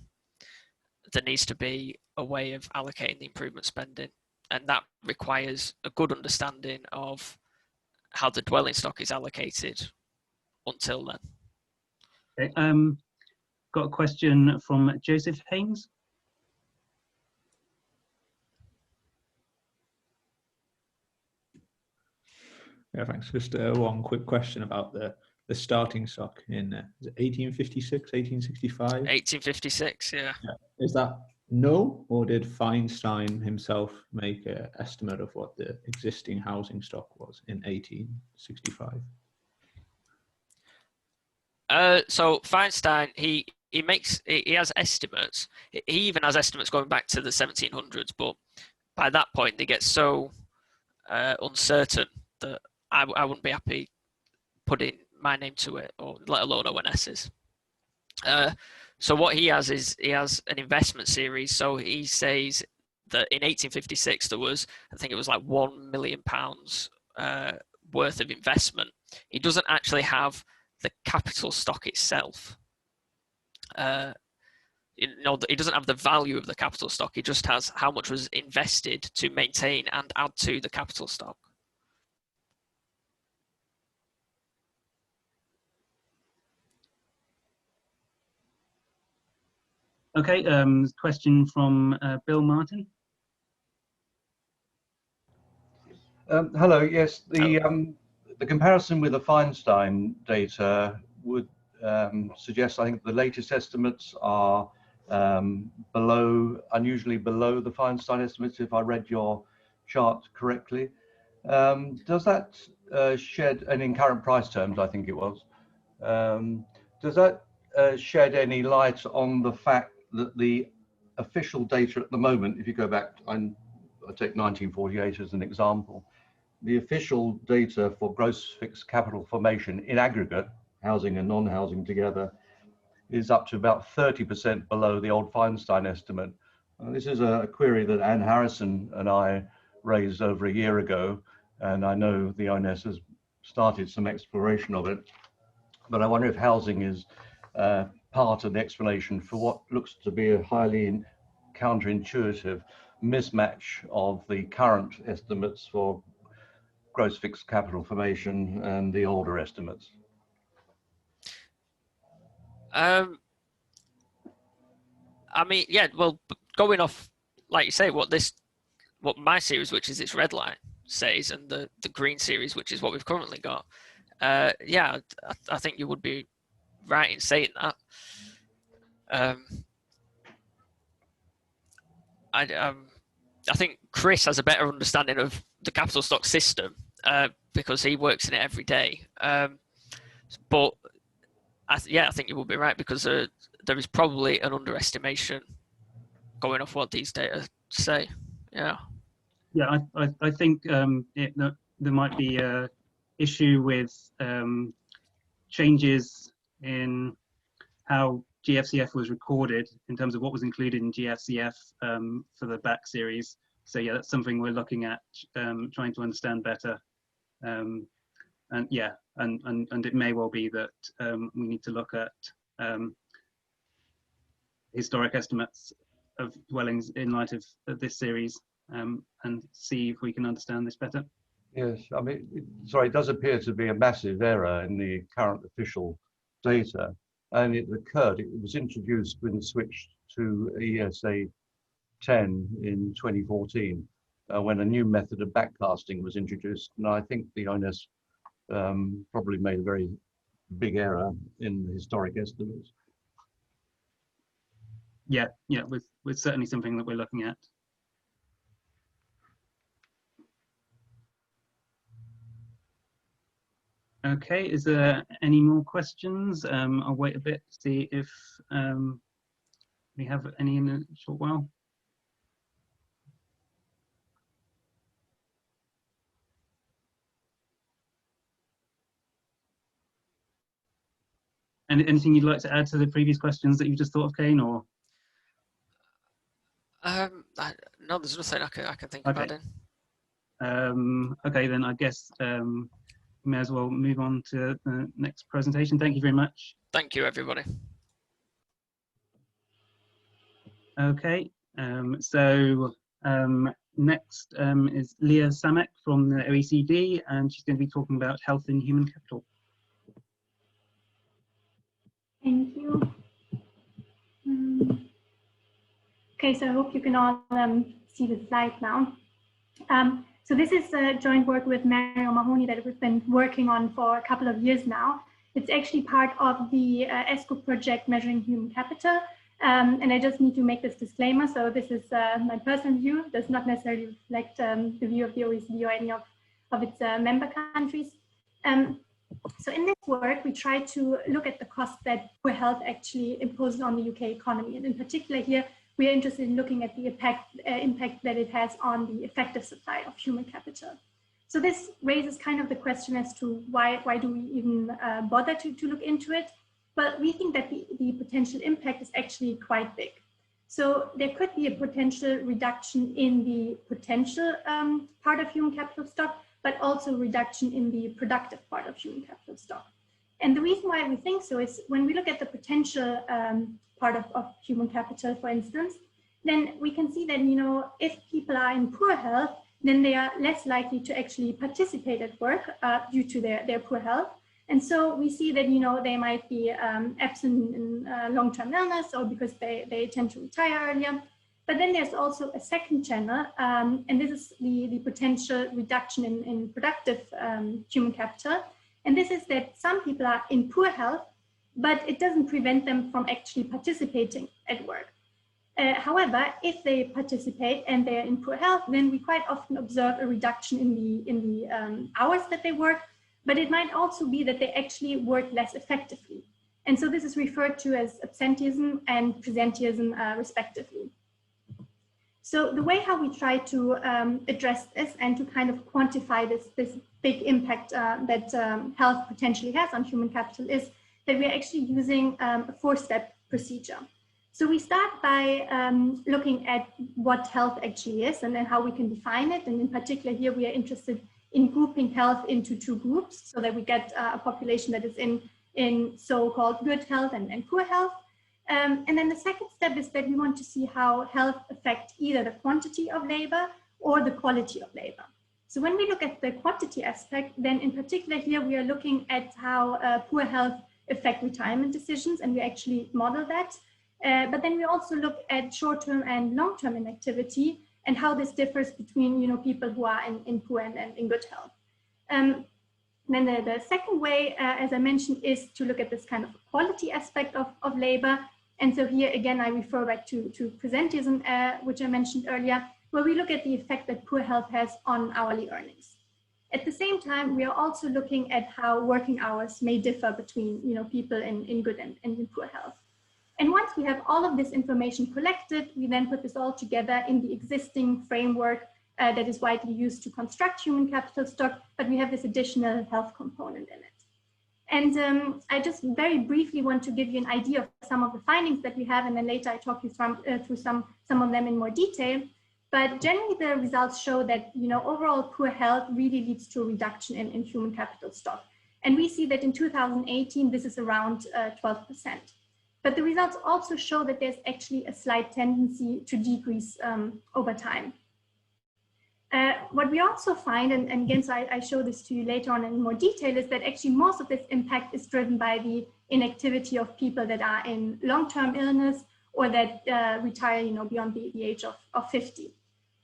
there needs to be a way of allocating the improvement spending, and that requires a good understanding of how the dwelling stock is allocated until then. Okay, got a question from Joseph Haynes. Yeah, thanks. Just one quick question about the starting stock in 1856, 1865? 1856, yeah. Is that no, or did Feinstein himself make an estimate of what the existing housing stock was in 1865? So Feinstein, he has estimates. He even has estimates going back to the 1700s, but by that point they get so uncertain that I wouldn't be happy putting my name to it, or let alone ONS's. So what he has is an investment series. So he says that in 1856 there was, I think it was like £1 million worth of investment. He doesn't actually have the capital stock itself. He doesn't have the value of the capital stock. He just has how much was invested to maintain and add to the capital stock. Okay, question from Bill Martin. Hello. Yes, the comparison with the Feinstein data would suggest, I think, the latest estimates are unusually below the Feinstein estimates, if I read your chart correctly. Does that shed, and in current price terms, I think it was, does that shed any light on the fact that the official data at the moment, if you go back, I take 1948 as an example, the official data for gross fixed capital formation in aggregate, housing and non-housing together, is up to about 30% below the old Feinstein estimate. This is a query that Anne Harrison and I raised over a year ago, and I know the ONS has started some exploration of it. But I wonder if housing is part of the explanation for what looks to be a highly counterintuitive mismatch of the current estimates for gross fixed capital formation and the older estimates. I mean, yeah, well, going off, like you say, what my series, which is its red line, says, and the green series, which is what we've currently got, yeah, I think you would be right in saying that. I think Kris has a better understanding of the capital stock system because he works in it every day. But I think you will be right, because there is probably an underestimation going off what these data say. Yeah. Yeah, I think there might be a issue with changes in how GFCF was recorded in terms of what was included in GFCF for the back series. So yeah, that's something we're looking at, trying to understand better. And yeah, and it may well be that we need to look at historic estimates of dwellings in light of this series and see if we can understand this better. Yes, I mean, sorry, it does appear to be a massive error in the current official data, and it was introduced when it switched to ESA 10 in 2014, when a new method of backcasting was introduced. And I think the ONS probably made a very big error in the historic estimates. Yeah, with certainly something that we're looking at. Okay, is there any more questions? I'll wait a bit to see if we have any in a short while. And anything you'd like to add to the previous questions that you just thought of, Cain, or? No, there's nothing I can think Okay. about it. Okay, then I guess we may as well move on to the next presentation. Thank you very much. Thank you, everybody. Okay, next is Leah Samek from the OECD, and she's going to be talking about health in human capital. Thank you. Okay, so I hope you can all see the slide now. So this is a joint work with Mario Mahoney that we've been working on for a couple of years now. It's actually part of the ESCoE project measuring human capital. And I just need to make this disclaimer. So this is my personal view. It does not necessarily reflect the view of the OECD or any of its member countries. So in this work, we try to look at the cost that poor health actually imposes on the UK economy. And in particular here, we are interested in looking at the impact that it has on the effective supply of human capital. So this raises kind of the question as to why do we even bother to look into it? Well, we think that the potential impact is actually quite big. So there could be a potential reduction in the potential part of human capital stock, but also reduction in the productive part of human capital stock. And the reason why we think so is when we look at the potential part of human capital, for instance, then we can see that, you know, if people are in poor health, then they are less likely to actually participate at work due to their poor health. And so we see that, you know, they might be absent in long-term illness or because they tend to retire earlier. But then there's also a second channel, and this is the potential reduction in productive human capital. And this is that some people are in poor health, but it doesn't prevent them from actually participating at work. However, if they participate and they're in poor health, then we quite often observe a reduction in the hours that they work, but it might also be that they actually work less effectively. And so this is referred to as absenteeism and presenteeism respectively. So the way how we try to address this and to kind of quantify this big impact that health potentially has on human capital is that we're actually using a 4-step procedure. So we start by looking at what health actually is and then how we can define it. And in particular here, we are interested in grouping health into two groups so that we get a population that is in so-called good health and poor health. And then the second step is that we want to see how health affects either the quantity of labor or the quality of labor. So when we look at the quantity aspect, then in particular here, we are looking at how poor health affect retirement decisions, and we actually model that. But then we also look at short-term and long-term inactivity and how this differs between people who are in poor and in good health. Then the second way, as I mentioned, is to look at this kind of quality aspect of labor. And so here again, I refer back to presentism, which I mentioned earlier, where we look at the effect that poor health has on hourly earnings. At the same time, we are also looking at how working hours may differ between people in good and in poor health. And once we have all of this information collected, we then put this all together in the existing framework that is widely used to construct human capital stock, but we have this additional health component in it. And I just very briefly want to give you an idea of some of the findings that we have, and then later I talk you through some of them in more detail. But generally the results show that overall poor health really leads to a reduction in human capital stock. And we see that in 2018, this is around 12%. But the results also show that there's actually a slight tendency to decrease over time. What we also find, and again, so I show this to you later on in more detail, is that actually most of this impact is driven by the inactivity of people that are in long-term illness or that retire beyond the age of 50.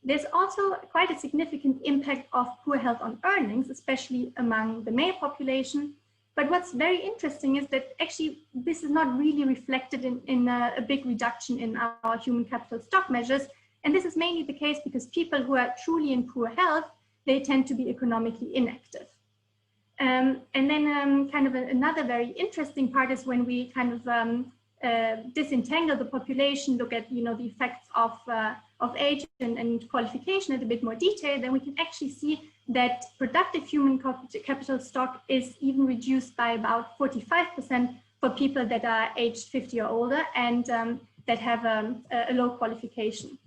There's also quite a significant impact of poor health on earnings, especially among the male population. But what's very interesting is that actually this is not really reflected in a big reduction in our human capital stock measures. And this is mainly the case because people who are truly in poor health, they tend to be economically inactive. And then kind of another very interesting part is when we kind of disentangle the population, look at the effects of age and qualification in a bit more detail, then we can actually see that productive human capital stock is even reduced by about 45% for people that are aged 50 or older and that have a low qualification.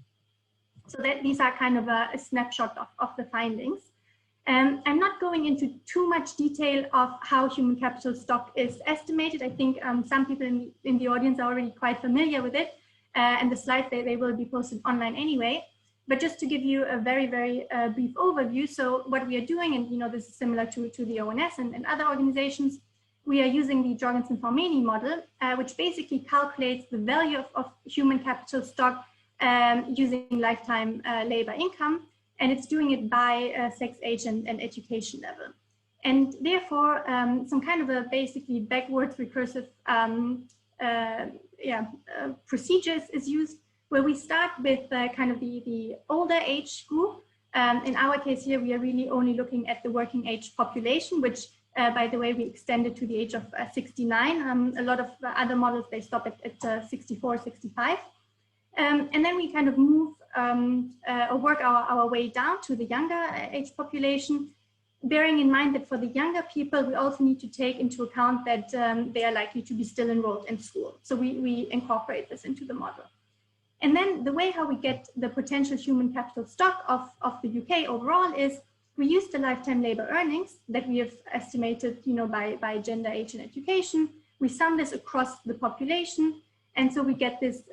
So that these are kind of a snapshot of the findings. I'm not going into too much detail of how human capital stock is estimated. I think some people in the audience are already quite familiar with it, and the slides, they will be posted online anyway. But just to give you a very, very brief overview, so what we are doing, and this is similar to the ONS and other organizations, we are using the Johannsson-Farmani model, which basically calculates the value of human capital stock using lifetime labor income, and it's doing it by sex, age, and education level. And therefore, some kind of a basically backwards recursive procedures is used, where we start with kind of the older age group. In our case here, we are really only looking at the working age population, which, by the way, we extended to the age of 69. A lot of other models, they stop at 64, 65. And then we kind of move or work our way down to the younger age population, bearing in mind that for the younger people, we also need to take into account that they are likely to be still enrolled in school. So we incorporate this into the model. And then the way how we get the potential human capital stock of the UK overall is we use the lifetime labor earnings that we have estimated by gender, age, and education. We sum this across the population. And so we get this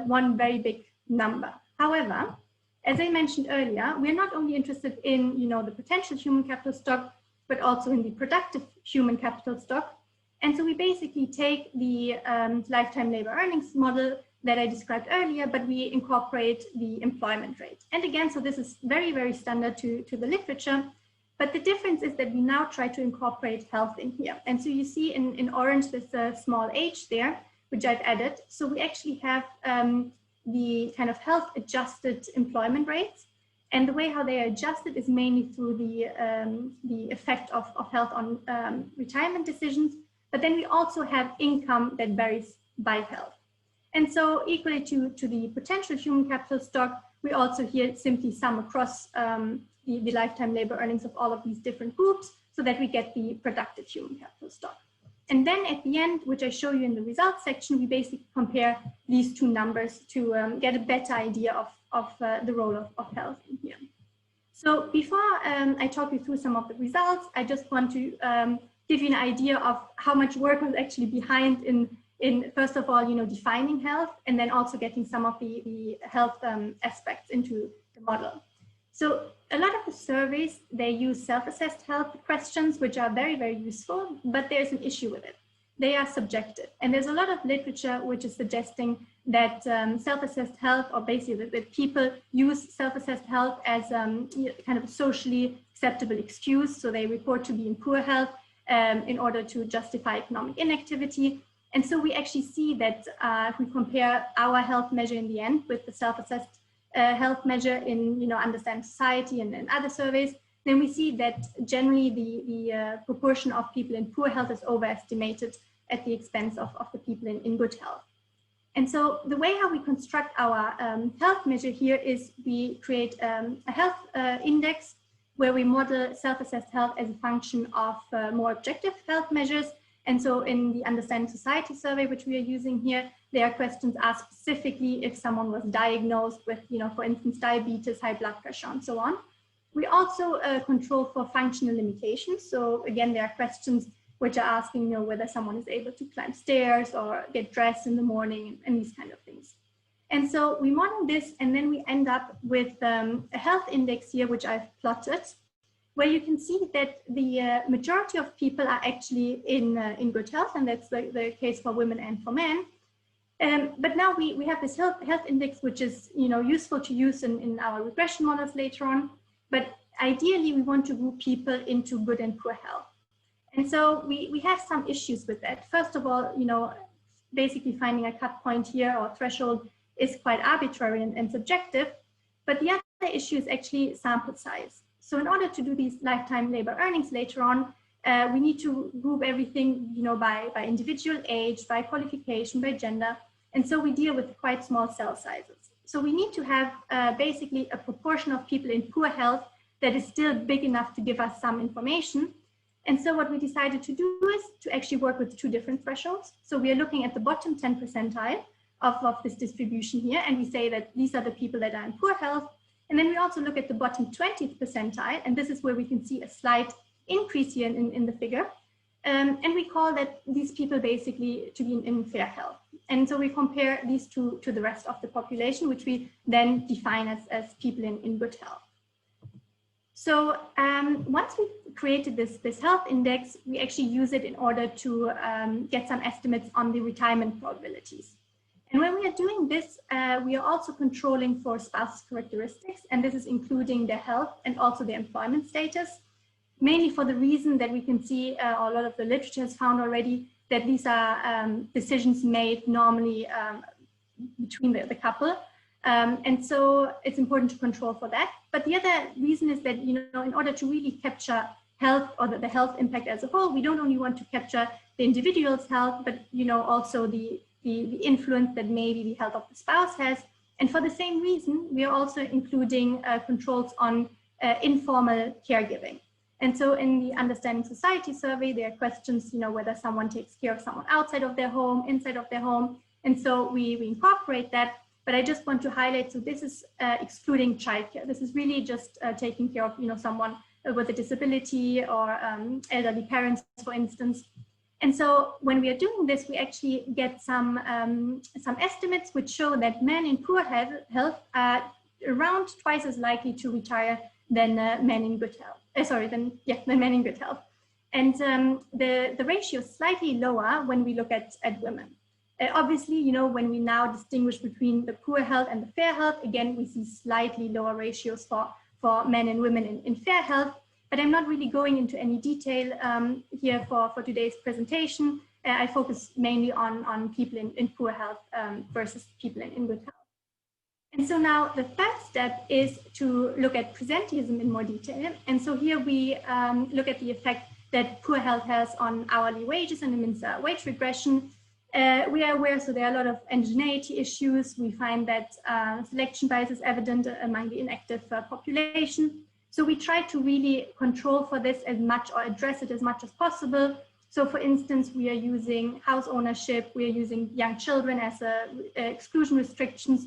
one very big number. However, as I mentioned earlier, we're not only interested in the potential human capital stock, but also in the productive human capital stock. And so we basically take the lifetime labor earnings model that I described earlier, but we incorporate the employment rate. And again, so this is very, very standard to the literature. But the difference is that we now try to incorporate health in here. And so you see in orange this small h there, which I've added. So we actually have the kind of health adjusted employment rates. And the way how they are adjusted is mainly through the effect of health on retirement decisions. But then we also have income that varies by health. And so equally to the potential human capital stock, we also here simply sum across the lifetime labor earnings of all of these different groups so that we get the productive human capital stock. And then at the end, which I show you in the results section, we basically compare these two numbers to get a better idea of the role of health in here. So before I talk you through some of the results, I just want to give you an idea of how much work was actually behind in first of all, defining health, and then also getting some of the health aspects into the model. So a lot of the surveys, they use self-assessed health questions, which are very, very useful, but there's an issue with it. They are subjective. And there's a lot of literature which is suggesting that self-assessed health, or basically that people use self-assessed health as kind of a socially acceptable excuse. So they report to be in poor health in order to justify economic inactivity. And so we actually see that if we compare our health measure in the end with the self-assessed health measure in Understand Society and other surveys, then we see that generally the proportion of people in poor health is overestimated at the expense of the people in good health. And so the way how we construct our health measure here is we create a health index where we model self-assessed health as a function of more objective health measures. And so in the Understand Society survey, which we are using here, there are questions asked specifically if someone was diagnosed with, for instance, diabetes, high blood pressure, and so on. We also control for functional limitations. So again, there are questions which are asking, whether someone is able to climb stairs or get dressed in the morning and these kind of things. And so we model this, and then we end up with a health index here, which I've plotted, where you can see that the majority of people are actually in good health, and that's the case for women and for men. But now we have this health index, which is useful to use in our regression models later on. But ideally, we want to group people into good and poor health. And so we have some issues with that. First of all, basically finding a cut point here or threshold is quite arbitrary and subjective. But the other issue is actually sample size. So in order to do these lifetime labor earnings later on, we need to group everything, by individual age, by qualification, by gender. And so we deal with quite small cell sizes. So we need to have basically a proportion of people in poor health that is still big enough to give us some information. And so what we decided to do is to actually work with two different thresholds. So we are looking at the bottom 10 percentile of this distribution here. And we say that these are the people that are in poor health. And then we also look at the bottom 20th percentile, and this is where we can see a slight increase here in the figure. And we call that these people basically to be in fair health. And so we compare these two to the rest of the population, which we then define as people in good health. So once we created this health index, we actually use it in order to get some estimates on the retirement probabilities. And when we are doing this, we are also controlling for spouse characteristics, and this is including their health and also their employment status, mainly for the reason that we can see, a lot of the literature has found already, that these are decisions made normally between the couple. And so it's important to control for that. But the other reason is that, in order to really capture health or the health impact as a whole, we don't only want to capture the individual's health, but, also the influence that maybe the health of the spouse has. And for the same reason, we are also including controls on informal caregiving. And so in the Understanding Society survey, there are questions, whether someone takes care of someone outside of their home, inside of their home. And so we incorporate that. But I just want to highlight, so this is excluding childcare. This is really just taking care of, someone with a disability or elderly parents, for instance. And so when we are doing this, we actually get some estimates which show that men in poor health are around twice as likely to retire than men in good health. Than men in good health. And the ratio is slightly lower when we look at women. Obviously, when we now distinguish between the poor health and the fair health, again, we see slightly lower ratios for men and women in fair health. But I'm not really going into any detail here for today's presentation. I focus mainly on people in poor health versus people in good health. And so now the third step is to look at presenteeism in more detail. And so here we look at the effect that poor health has on hourly wages, and it means wage regression. We are aware, so there are a lot of indigeneity issues. We find that selection bias is evident among the inactive population. So we try to really control for this as much, or address it as much as possible. So for instance, we are using house ownership, we are using young children as exclusion restrictions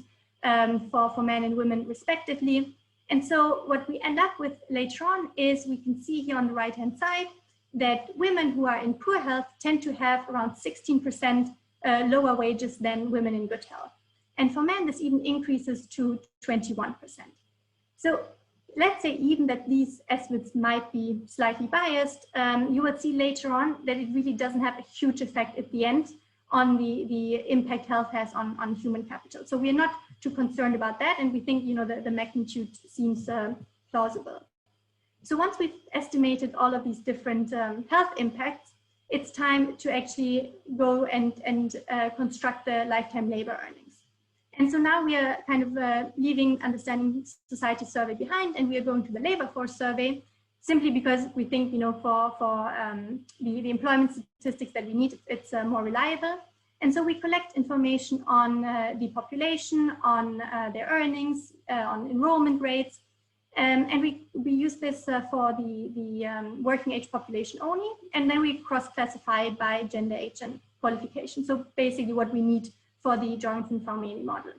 for men and women respectively. And so what we end up with later on is we can see here on the right-hand side that women who are in poor health tend to have around 16% lower wages than women in good health. And for men, this even increases to 21%. So let's say even that these estimates might be slightly biased, you will see later on that it really doesn't have a huge effect at the end on the impact health has on human capital. So we're not too concerned about that, and we think, you know, the magnitude seems plausible. So once we've estimated all of these different health impacts, it's time to actually go and construct the lifetime labor earnings. And so now we are kind of leaving Understanding Society survey behind, and we are going to the labor force survey, simply because we think, you know, for the employment statistics that we need, it's more reliable. And so we collect information on the population, on their earnings, on enrollment rates, and we use this for the working age population only, and then we cross-classify it by gender, age, and qualification. So basically what we need for the Johannsson-Farmani model.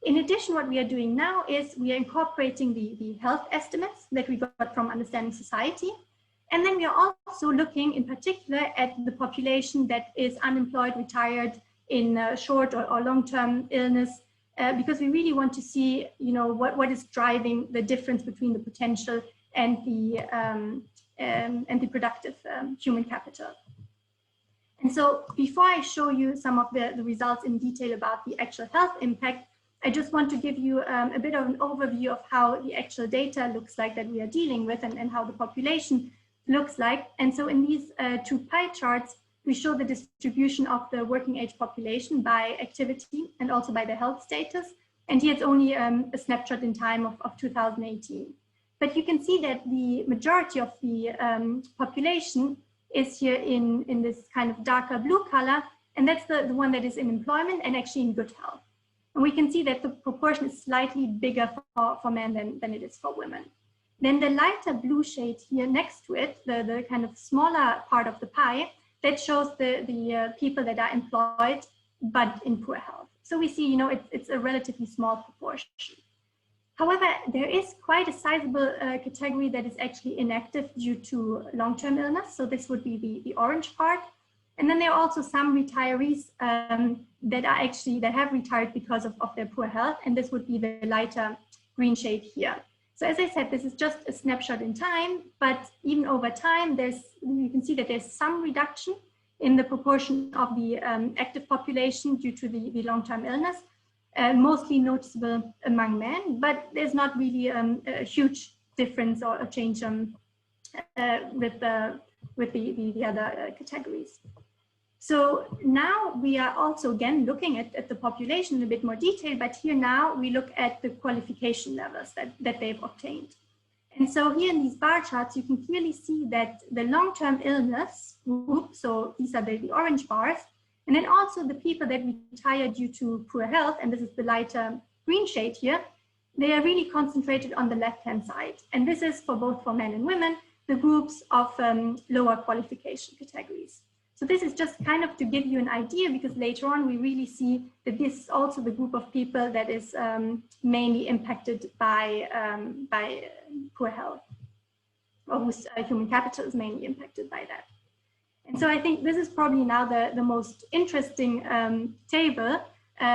In addition, what we are doing now is we are incorporating the health estimates that we got from Understanding Society. And then we are also looking in particular at the population that is unemployed, retired, in short or long-term illness, because we really want to see, you know, what is driving the difference between the potential and the productive human capital. And so before I show you some of the results in detail about the actual health impact, I just want to give you a bit of an overview of how the actual data looks like that we are dealing with, and how the population looks like. And so in these two pie charts, we show the distribution of the working age population by activity and also by the health status. And here it's only a snapshot in time of 2018. But you can see that the majority of the population is here in this kind of darker blue color, and that's the one that is in employment and actually in good health. And we can see that the proportion is slightly bigger for men than it is for women. Then the lighter blue shade here next to it, the kind of smaller part of the pie, that shows the people that are employed but in poor health. So we see, you know, it's a relatively small proportion. However, there is quite a sizable category that is actually inactive due to long-term illness. So this would be the orange part. And then there are also some retirees that have retired because of their poor health. And this would be the lighter green shade here. So as I said, this is just a snapshot in time, but even over time, you can see that there's some reduction in the proportion of the active population due to the long-term illness. Mostly noticeable among men, but there's not really a huge difference or a change with the other categories. So now we are also again looking at the population in a bit more detail, but here now we look at the qualification levels that they've obtained. And so here in these bar charts, you can clearly see that the long-term illness group, so these are the orange bars, and then also the people that retire due to poor health, and this is the lighter green shade here, they are really concentrated on the left-hand side. And this is for both for men and women, the groups of lower qualification categories. So this is just kind of to give you an idea, because later on we really see that this is also the group of people that is mainly impacted by poor health, or whose human capital is mainly impacted by that. And so I think this is probably now the most interesting table,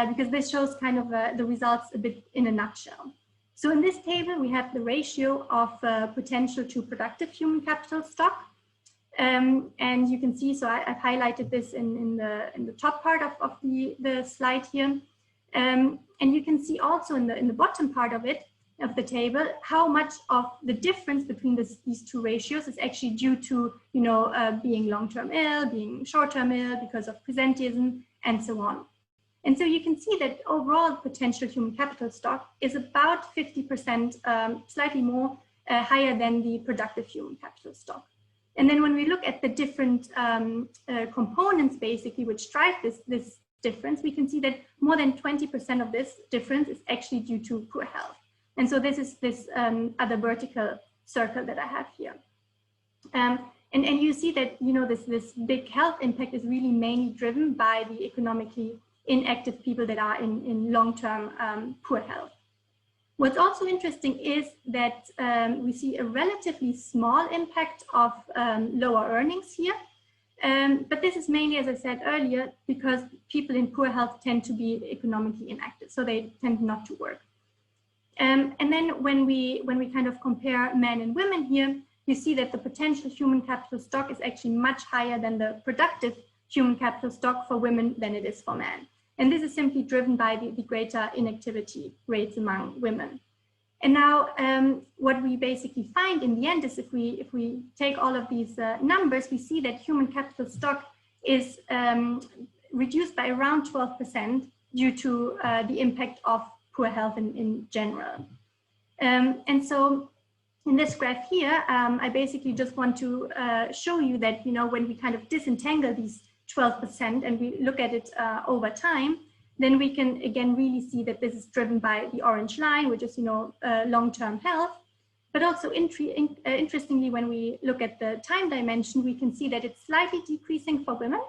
because this shows kind of the results a bit in a nutshell. So in this table, we have the ratio of potential to productive human capital stock. And you can see, so I've highlighted this in the top part of the slide here. And you can see also in the bottom part of the table, how much of the difference between these two ratios is actually due to, you know, being long-term ill, being short-term ill because of presenteeism, and so on. And so you can see that overall potential human capital stock is about 50%, slightly more higher than the productive human capital stock. And then when we look at the different components, basically, which drive this difference, we can see that more than 20% of this difference is actually due to poor health. And so this is this other vertical circle that I have here. And And you see that, you know, this big health impact is really mainly driven by the economically inactive people that are in long-term poor health. What's also interesting is that we see a relatively small impact of lower earnings here. But this is mainly, as I said earlier, because people in poor health tend to be economically inactive, so they tend not to work. And then when we kind of compare men and women here, you see that the potential human capital stock is actually much higher than the productive human capital stock for women than it is for men. And this is simply driven by the greater inactivity rates among women. And now what we basically find in the end is if we take all of these numbers, we see that human capital stock is reduced by around 12% due to the impact of poor health in general. And so in this graph here, I basically just want to show you that, you know, when we kind of disentangle these 12% and we look at it over time, then we can again really see that this is driven by the orange line, which is, you know, long-term health. But also interestingly, when we look at the time dimension, we can see that it's slightly decreasing for women,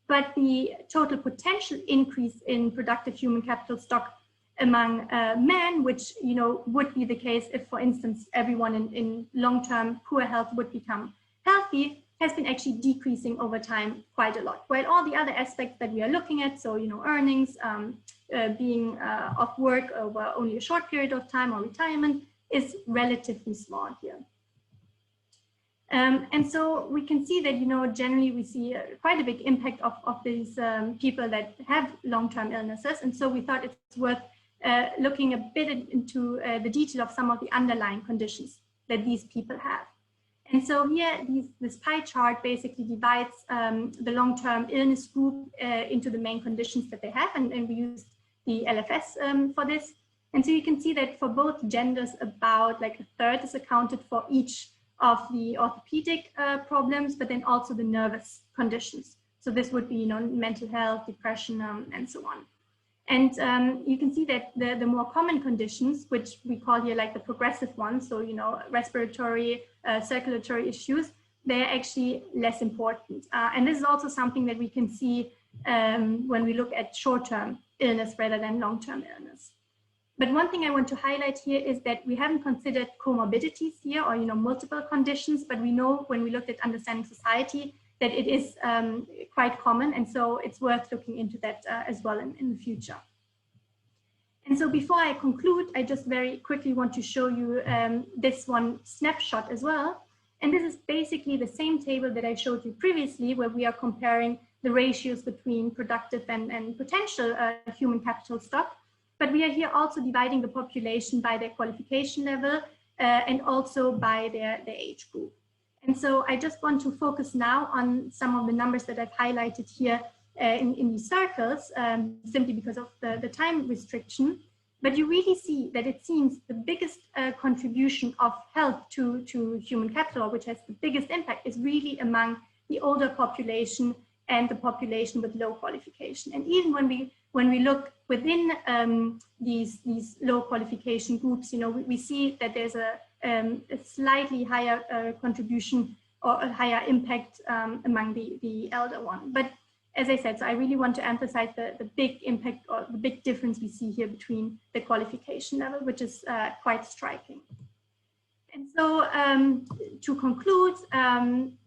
but the total potential increase in productive human capital stock among men, which, you know, would be the case if, for instance, everyone in long-term poor health would become healthy, has been actually decreasing over time quite a lot. While all the other aspects that we are looking at, so, you know, earnings, being off work over only a short period of time or retirement, is relatively small here. And so we can see that, you know, generally we see quite a big impact of these people that have long-term illnesses. And so we thought it's worth looking a bit into the detail of some of the underlying conditions that these people have. And so here, this pie chart basically divides the long-term illness group into the main conditions that they have, and we used the LFS for this. And so you can see that for both genders, about like a third is accounted for each of the orthopedic problems, but then also the nervous conditions. So this would be, you know, mental health, depression, and so on. And you can see that the more common conditions, which we call here like the progressive ones, so, you know, respiratory, circulatory issues, they're actually less important. And this is also something that we can see when we look at short-term illness rather than long-term illness. But one thing I want to highlight here is that we haven't considered comorbidities here or, you know, multiple conditions, but we know when we looked at understanding society that it is quite common. And so it's worth looking into that as well in the future. And so before I conclude, I just very quickly want to show you this one snapshot as well. And this is basically the same table that I showed you previously, where we are comparing the ratios between productive and potential human capital stock. But we are here also dividing the population by their qualification level and also by their age group. And so I just want to focus now on some of the numbers that I've highlighted here in these circles, simply because of the time restriction. But you really see that it seems the biggest contribution of health to human capital, which has the biggest impact, is really among the older population and the population with low qualification. And even when we look within these low qualification groups, you know, we see that there's a slightly higher contribution or a higher impact among the elder one. But as I said, so I really want to emphasize the big impact or the big difference we see here between the qualification level, which is quite striking. And so to conclude,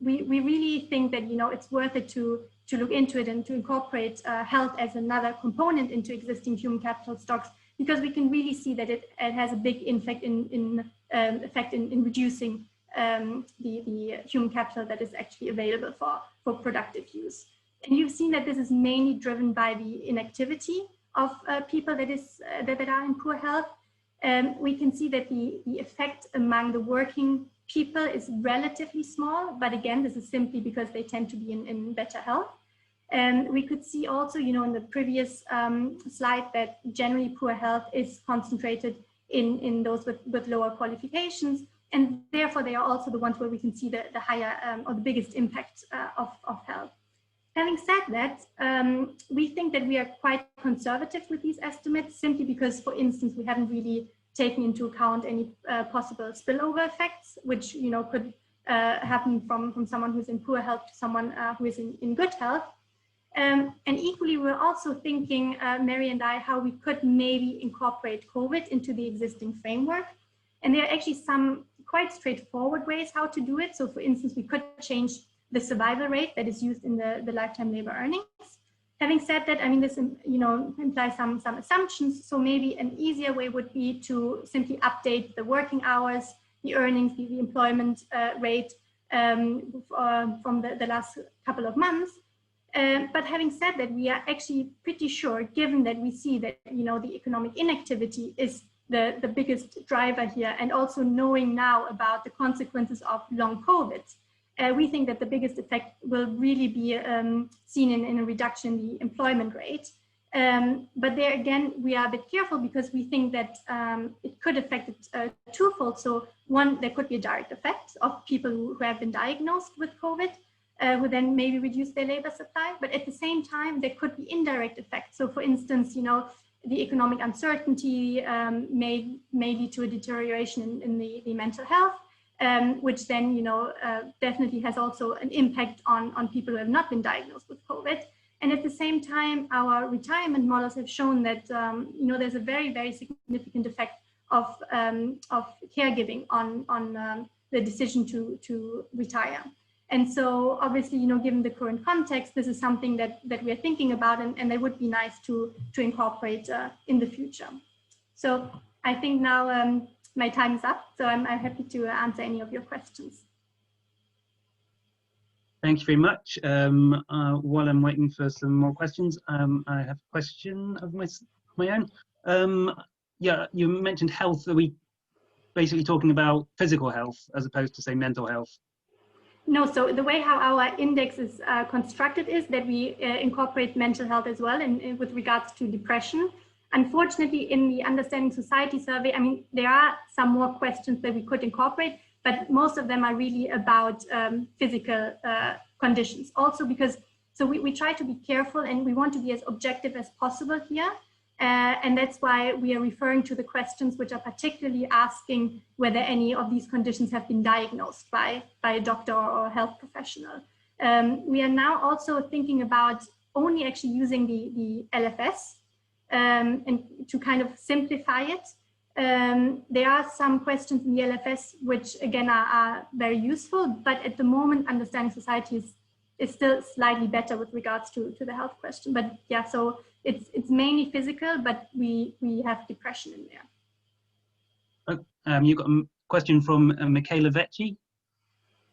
we really think that, you know, it's worth it to look into it and to incorporate health as another component into existing human capital stocks, because we can really see that it has a big effect in reducing the human capital that is actually available for productive use. And you've seen that this is mainly driven by the inactivity of people that are in poor health. We can see that the effect among the working people is relatively small, but again, this is simply because they tend to be in better health. And we could see also, you know, in the previous slide that generally poor health is concentrated in those with lower qualifications, and therefore they are also the ones where we can see the higher or the biggest impact of health. Having said that, we think that we are quite conservative with these estimates, simply because, for instance, we haven't really taken into account any possible spillover effects, which, you know, could happen from someone who's in poor health to someone who is in good health. And equally, we're also thinking, Mary and I, how we could maybe incorporate COVID into the existing framework. And there are actually some quite straightforward ways how to do it. So for instance, we could change the survival rate that is used in the lifetime labor earnings. Having said that, I mean, this implies some assumptions. So maybe an easier way would be to simply update the working hours, the earnings, the employment rate from the last couple of months. But having said that, we are actually pretty sure, given that we see that the economic inactivity is the biggest driver here, and also knowing now about the consequences of long COVID, we think that the biggest effect will really be seen in a reduction in the employment rate. But there again, we are a bit careful because we think that it could affect it twofold. So one, there could be a direct effect of people who have been diagnosed with COVID, who then maybe reduce their labor supply. But at the same time, there could be indirect effects. So for instance, the economic uncertainty may lead to a deterioration in the mental health, which then, definitely has also an impact on people who have not been diagnosed with COVID. And at the same time, our retirement models have shown that, there's a very, very significant effect of caregiving on the decision to retire. And so obviously, given the current context, this is something that we are thinking about, and that would be nice to incorporate in the future. So I think now my time is up, so I'm happy to answer any of your questions. Thank you very much. While I'm waiting for some more questions, I have a question of my own. Yeah, you mentioned health. Are we basically talking about physical health as opposed to, say, mental health? No, so the way how our index is constructed is that we incorporate mental health as well, and with regards to depression. Unfortunately, in the Understanding Society survey, I mean, there are some more questions that we could incorporate, but most of them are really about physical conditions. Also because, so we try to be careful and we want to be as objective as possible here. And that's why we are referring to the questions which are particularly asking whether any of these conditions have been diagnosed by a doctor or a health professional. We are now also thinking about only actually using the LFS and to kind of simplify it. There are some questions in the LFS which again are very useful, but at the moment Understanding Society is still slightly better with regards to the health question. But yeah, so it's mainly physical, but we have depression in there. You got a question from Michaela Vecchi.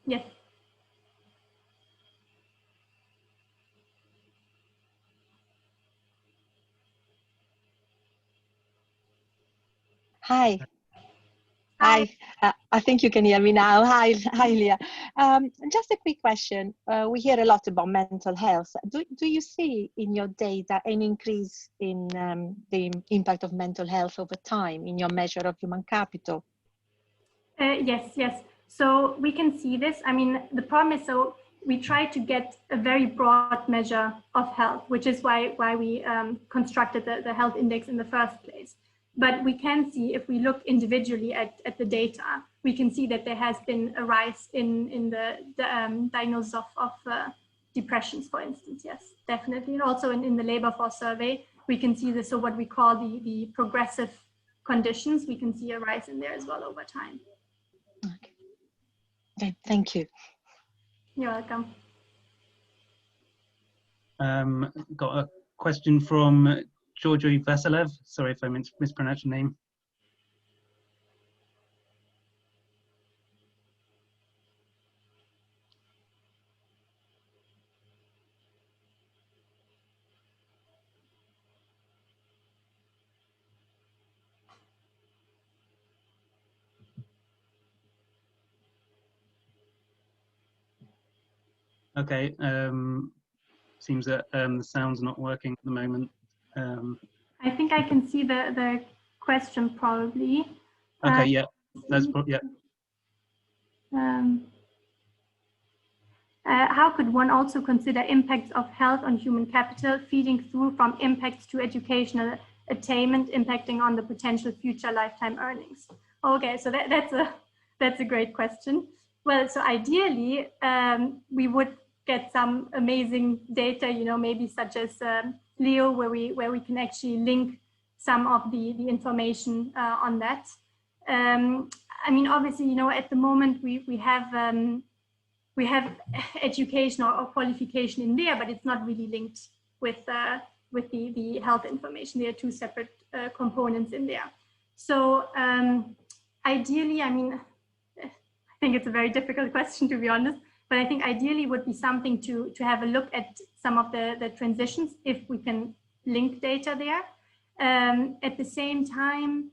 Yes. Hi. Hi. I think you can hear me now. Hi, Leah. Just a quick question. We hear a lot about mental health. Do you see in your data an increase in the impact of mental health over time in your measure of human capital? Yes. So we can see this. I mean, the problem is, so we try to get a very broad measure of health, which is why we constructed the health index in the first place. But we can see, if we look individually at the data, we can see that there has been a rise in the diagnosis of depressions, for instance. Yes, definitely. And also in the labor force survey, we can see this. So what we call the progressive conditions, we can see a rise in there as well over time. Okay, thank you. You're welcome. Got a question from Georgi Vasilev. Sorry if I mispronounced your name. Okay, seems that the sound's not working at the moment. I think I can see the question probably. Okay, yeah, that's yeah. How could one also consider impacts of health on human capital feeding through from impacts to educational attainment impacting on the potential future lifetime earnings? Okay, so that's a great question. Well, so ideally, we would get some amazing data, you know, maybe such as Leo, where we can actually link some of the information on that. I mean, obviously, you know, at the moment we have education or qualification in there, but it's not really linked with the health information. There are two separate components in there. So ideally, I mean, I think it's a very difficult question, to be honest, but I think ideally would be something to have a look at some of the transitions if we can link data there. At the same time,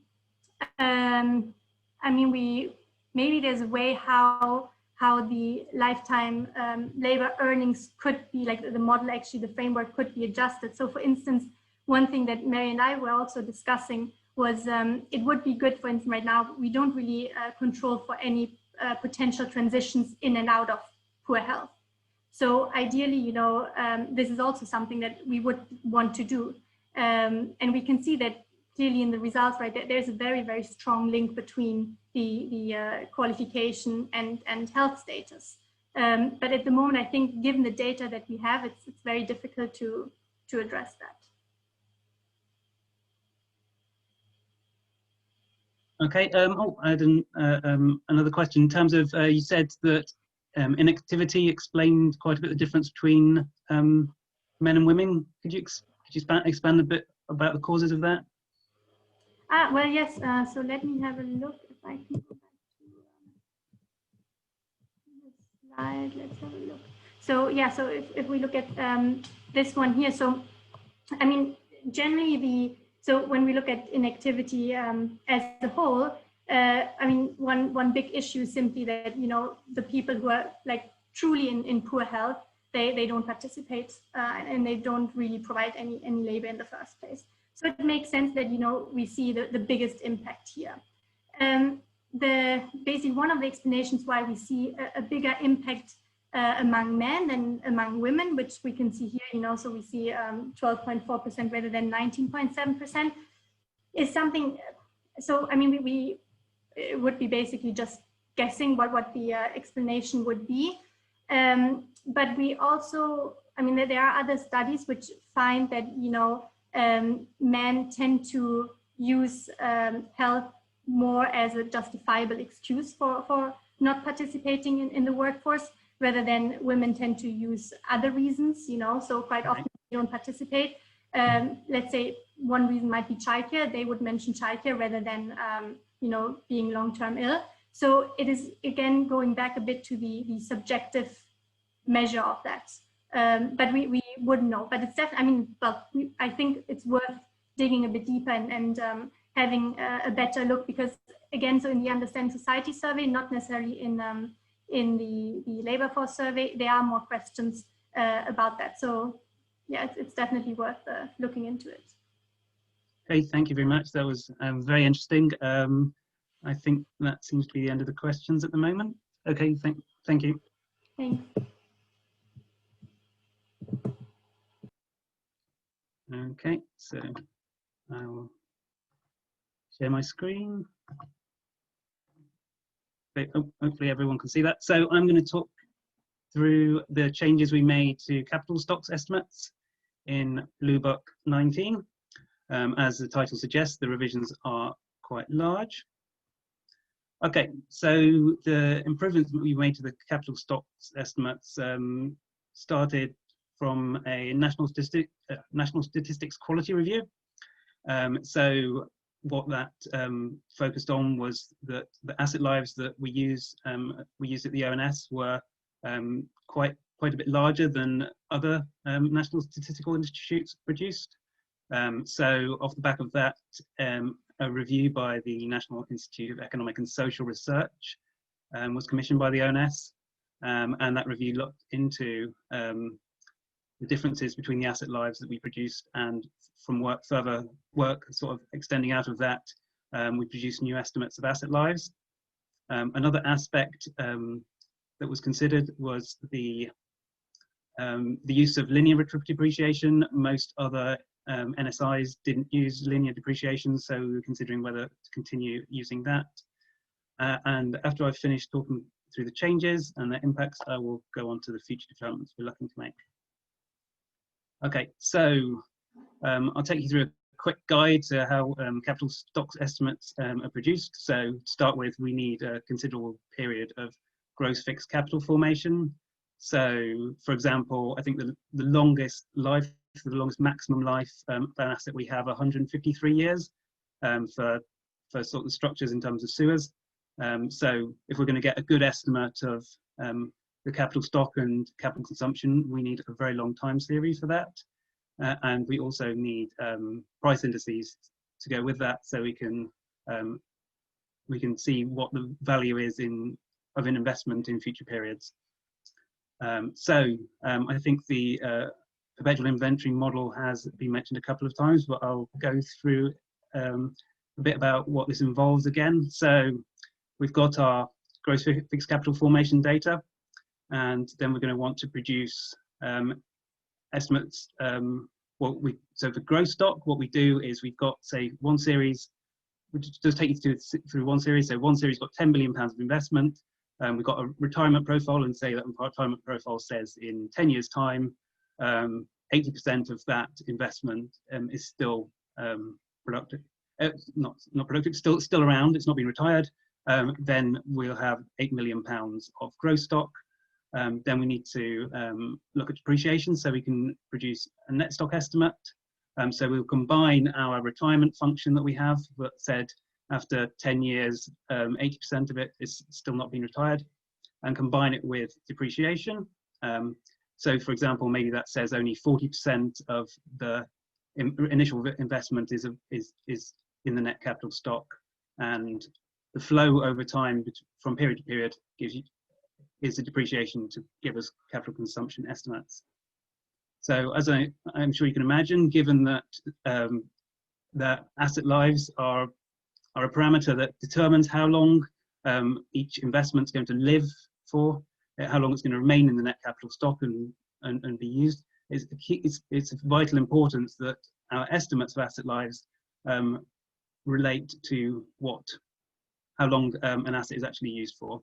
I mean, maybe there's a way how the lifetime labor earnings could be, like the model, actually the framework could be adjusted. So for instance, one thing that Mary and I were also discussing was it would be good, for instance, right now, we don't really control for any potential transitions in and out of poor health. So ideally, you know, this is also something that we would want to do. And we can see that clearly in the results, right, that there's a very, very strong link between the qualification and health status. But at the moment, I think given the data that we have, it's very difficult to address that. Okay. I had another question in terms of you said that inactivity explained quite a bit of the difference between men and women. Could you expand a bit about the causes of that? Well, yes. So let me have a look if I can go back to the slide. Let's have a look. So yeah. So if we look at this one here, so I mean, generally so when we look at inactivity as a whole, I mean, one big issue is simply that, you know, the people who are like truly in poor health, they don't participate and they don't really provide any labor in the first place. So it makes sense that, you know, we see the biggest impact here. Basically one of the explanations why we see a bigger impact among men than among women, which we can see here, you know, so we see 12.4% rather than 19.7%, is something. So I mean, it would be basically just guessing what the explanation would be. But we also, I mean, there are other studies which find that, you know, men tend to use health more as a justifiable excuse for not participating in the workforce, rather than women tend to use other reasons, you know, so quite often they don't participate. Let's say one reason might be childcare, they would mention childcare rather than, you know, being long-term ill. So it is, again, going back a bit to the subjective measure of that. But we wouldn't know, but it's definitely, I mean, well, I think it's worth digging a bit deeper and having a better look, because again, so in the Understanding Society survey, not necessarily in the labor force survey, there are more questions about that. So yeah, it's definitely worth looking into it. Okay, thank you very much. That was very interesting. I think that seems to be the end of the questions at the moment. Okay, thank you. Thanks. Okay, so I will share my screen. Okay, hopefully everyone can see that. So I'm going to talk through the changes we made to capital stocks estimates in Blue Book 19. As the title suggests, the revisions are quite large. Okay, so the improvements that we made to the capital stocks estimates started from a national statistics quality review. So what that focused on was that the asset lives that we used at the ONS were quite a bit larger than other national statistical institutes produced. So off the back of that, a review by the National Institute of Economic and Social Research was commissioned by the ONS, and that review looked into the differences between the asset lives that we produced, and from further work sort of extending out of that, we produced new estimates of asset lives. Another aspect that was considered was the use of linear depreciation. Most other NSIs didn't use linear depreciation, so we were considering whether to continue using that. And after I've finished talking through the changes and their impacts, I will go on to the future developments we're looking to make. Okay, so I'll take you through a quick guide to how capital stocks estimates are produced. So to start with, we need a considerable period of gross fixed capital formation. So for example, I think the longest life, the longest maximum life of an asset we have 153 years for sort of structures in terms of sewers. So if we're going to get a good estimate of the capital stock and capital consumption, we need a very long time series for that. And we also need price indices to go with that, so we can see what the value is of an investment in future periods. I think the perpetual inventory model has been mentioned a couple of times, but I'll go through a bit about what this involves again. So we've got our gross fixed capital formation data, and then we're going to want to produce estimates. So for gross stock, what we do is we've got, say, one series, which does take you through one series. So one series got £10 billion of investment. We've got a retirement profile, and say that retirement profile says in 10 years' time, 80% of that investment is still productive. Not productive, still around. It's not been retired. Then we'll have £8 million of gross stock. Then we need to look at depreciation, so we can produce a net stock estimate. So we'll combine our retirement function that we have that said after 10 years, 80% of it is still not being retired, and combine it with depreciation. So for example, maybe that says only 40% of the initial investment is in the net capital stock, and the flow over time from period to period is the depreciation to give us capital consumption estimates. So as I'm sure you can imagine, given that that asset lives are a parameter that determines how long each investment is going to live for, how long it's going to remain in the net capital stock and be used, it's of vital importance that our estimates of asset lives relate to how long an asset is actually used for.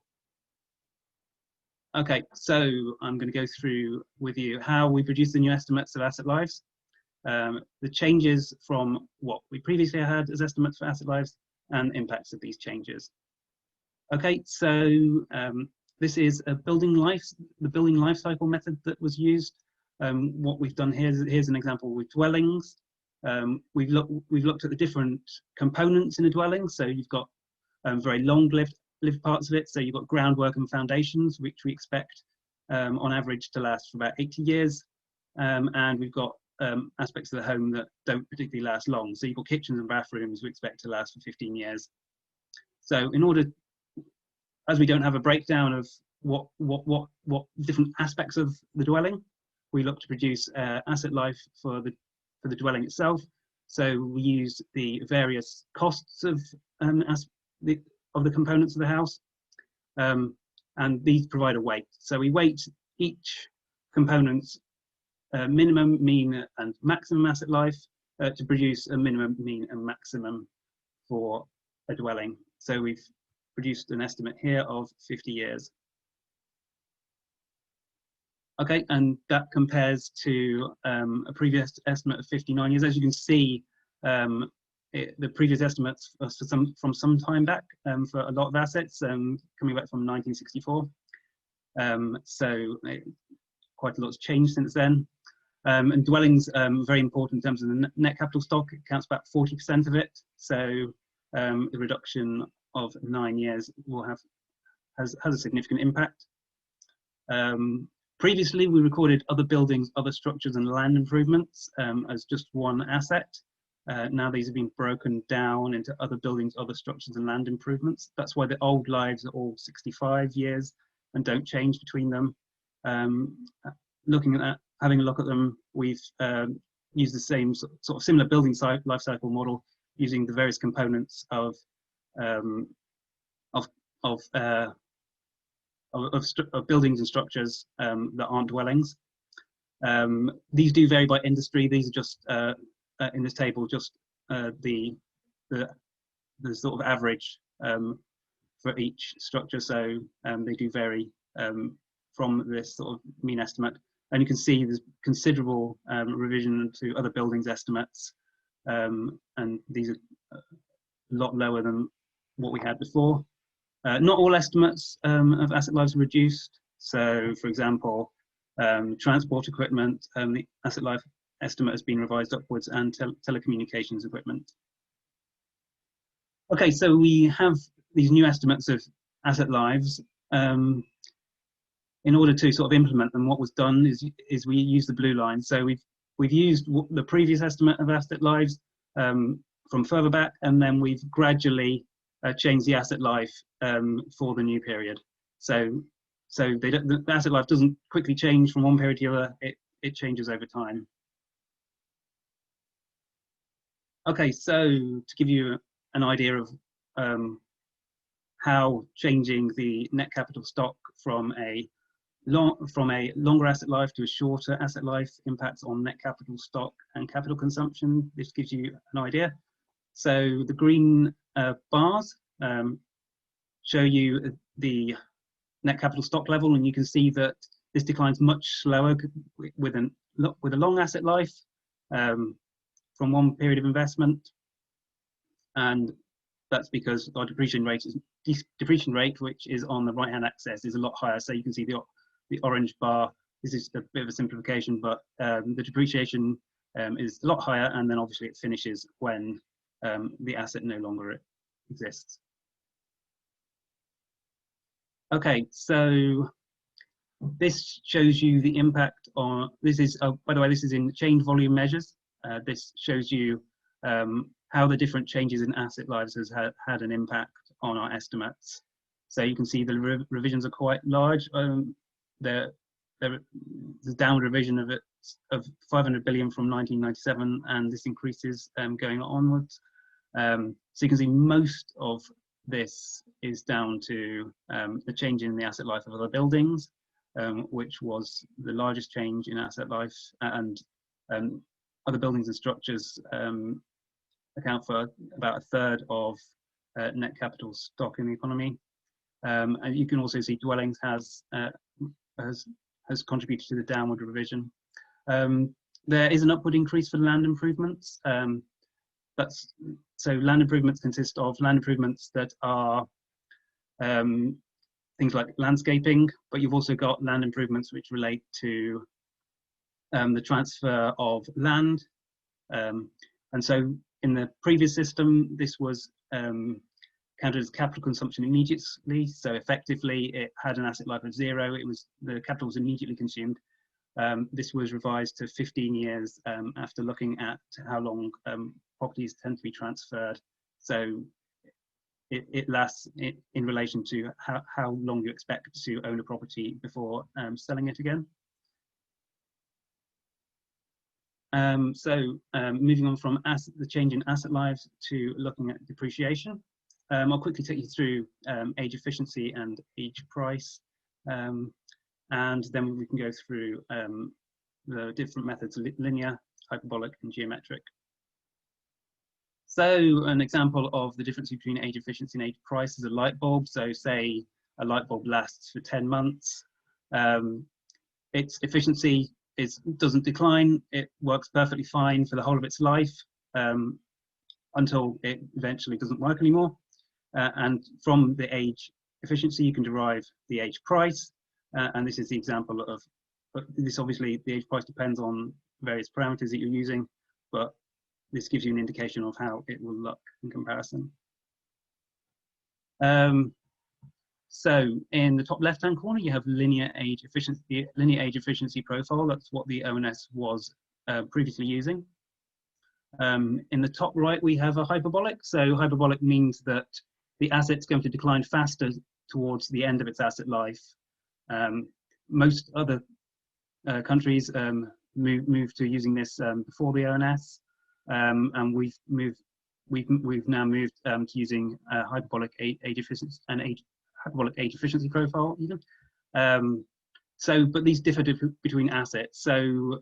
Okay, so I'm going to go through with you how we produce the new estimates of asset lives, the changes from what we previously had as estimates for asset lives, and impacts of these changes. Okay, so this is the building life cycle method that was used. What we've done here's an example with dwellings. We've looked at the different components in a dwelling. So you've got very long-lived parts of it. So you've got groundwork and foundations, which we expect on average to last for about 80 years. And we've got aspects of the home that don't particularly last long. So you've got kitchens and bathrooms we expect to last for 15 years. So in order, as we don't have a breakdown of what different aspects of the dwelling, we look to produce asset life for the dwelling itself. So we use the various costs of the components of the house, and these provide a weight. So we weight each component's minimum, mean, and maximum asset life to produce a minimum, mean, and maximum for a dwelling. So we've produced an estimate here of 50 years. Okay, and that compares to a previous estimate of 59 years. As you can see, the previous estimates are from some time back for a lot of assets, coming back from 1964. So quite a lot's changed since then. And dwellings very important in terms of the net capital stock. It counts about 40% of it. So the reduction of 9 years has a significant impact. Previously, we recorded other buildings, other structures, and land improvements as just one asset. Now these have been broken down into other buildings, other structures, and land improvements. That's why the old lives are all 65 years and don't change between them. Looking at that, having a look at them, we've used the same sort of similar building life cycle model using the various components of buildings and structures that aren't dwellings. These do vary by industry. These are just in this table, just the sort of average for each structure, so they do vary from this sort of mean estimate. And you can see there's considerable revision to other buildings estimates, and these are a lot lower than what we had before. Not all estimates of asset lives are reduced. So, for example, transport equipment, the asset life estimate has been revised upwards, and telecommunications equipment. Okay, so we have these new estimates of asset lives. In order to sort of implement them, what was done is we use the blue line. So we've used the previous estimate of asset lives from further back, and then we've gradually changed the asset life for the new period. So the asset life doesn't quickly change from one period to the other, it changes over time. Okay, so to give you an idea of how changing the net capital stock from a longer asset life to a shorter asset life impacts on net capital stock and capital consumption. This gives you an idea. So the green bars show you the net capital stock level, and you can see that this declines much slower with a long asset life from one period of investment, and that's because our depreciation rate, which is on the right-hand axis, is a lot higher. So you can see the orange bar. This is a bit of a simplification, but the depreciation is a lot higher, and then obviously it finishes when the asset no longer exists. Okay, so this shows you the impact on, this is, by the way, this is in change volume measures. This shows you how the different changes in asset lives has had an impact on our estimates. So you can see the revisions are quite large. There's a downward revision of 500 billion from 1997, and this increases going onwards. So you can see most of this is down to the change in the asset life of other buildings, which was the largest change in asset life, and other buildings and structures account for about a third of net capital stock in the economy. And you can also see dwellings has contributed to the downward revision. There is an upward increase for land improvements. So land improvements consist of land improvements that are things like landscaping, but you've also got land improvements which relate to the transfer of land. And so in the previous system, this was counted as capital consumption immediately. So effectively, it had an asset life of 0. The capital was immediately consumed. This was revised to 15 years after looking at how long properties tend to be transferred. So it lasts in relation to how long you expect to own a property before selling it again. Moving on from the change in asset lives to looking at depreciation. I'll quickly take you through age efficiency and age price, and then we can go through the different methods: linear, hyperbolic, and geometric. So an example of the difference between age efficiency and age price is a light bulb. So say a light bulb lasts for 10 months. Its efficiency doesn't decline. It works perfectly fine for the whole of its life until it eventually doesn't work anymore. And from the age efficiency, you can derive the age price. And this is the example of, but this obviously, the age price depends on various parameters that you're using, but this gives you an indication of how it will look in comparison. So in the top left-hand corner, you have linear age efficiency profile. That's what the ONS was previously using. In the top right, we have a hyperbolic. So hyperbolic means that the asset's going to decline faster towards the end of its asset life. Most other countries move to using this before the ONS, and we've now moved to using hyperbolic age efficiency and hyperbolic age efficiency profile even. But these differ between assets. So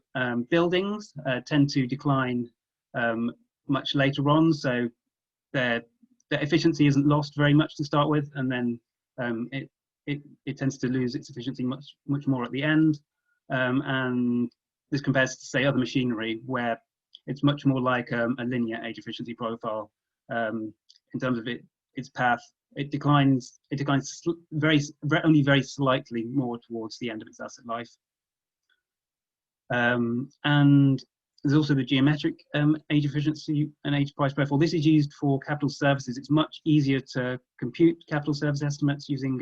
buildings tend to decline much later on. So their the efficiency isn't lost very much to start with, and then it tends to lose its efficiency much more at the end. And this compares to, say, other machinery where it's much more like a linear age efficiency profile in terms of its path. It declines only very slightly more towards the end of its asset life. And there's also the geometric age efficiency and age price profile. This is used for capital services. It's much easier to compute capital service estimates using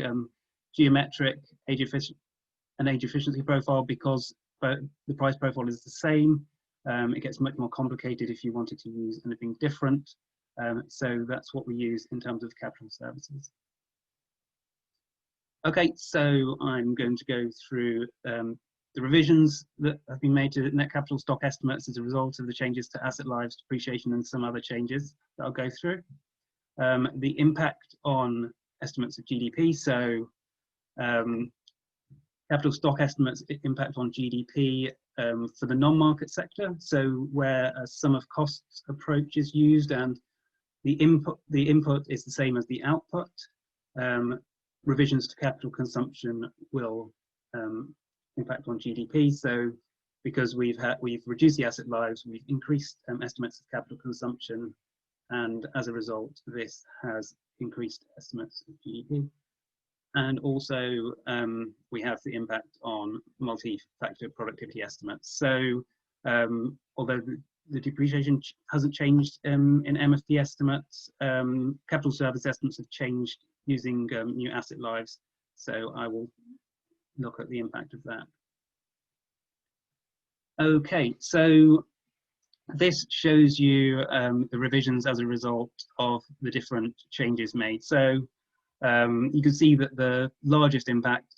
geometric age efficiency profile because the price profile is the same. It gets much more complicated if you wanted to use anything different. So that's what we use in terms of capital services. Okay, so I'm going to go through the revisions that have been made to net capital stock estimates as a result of the changes to asset lives, depreciation, and some other changes that I'll go through. The impact on estimates of GDP. So capital stock estimates impact on GDP for the non-market sector. So where a sum of costs approach is used and the input is the same as the output, revisions to capital consumption will impact on GDP. So because we've reduced the asset lives, we've increased estimates of capital consumption, and as a result, this has increased estimates of GDP. And also we have the impact on multi-factor productivity estimates. So although the depreciation hasn't changed in MFP estimates, capital service estimates have changed using new asset lives. So I will look at the impact of that. Okay, so this shows you the revisions as a result of the different changes made. So you can see that the largest impact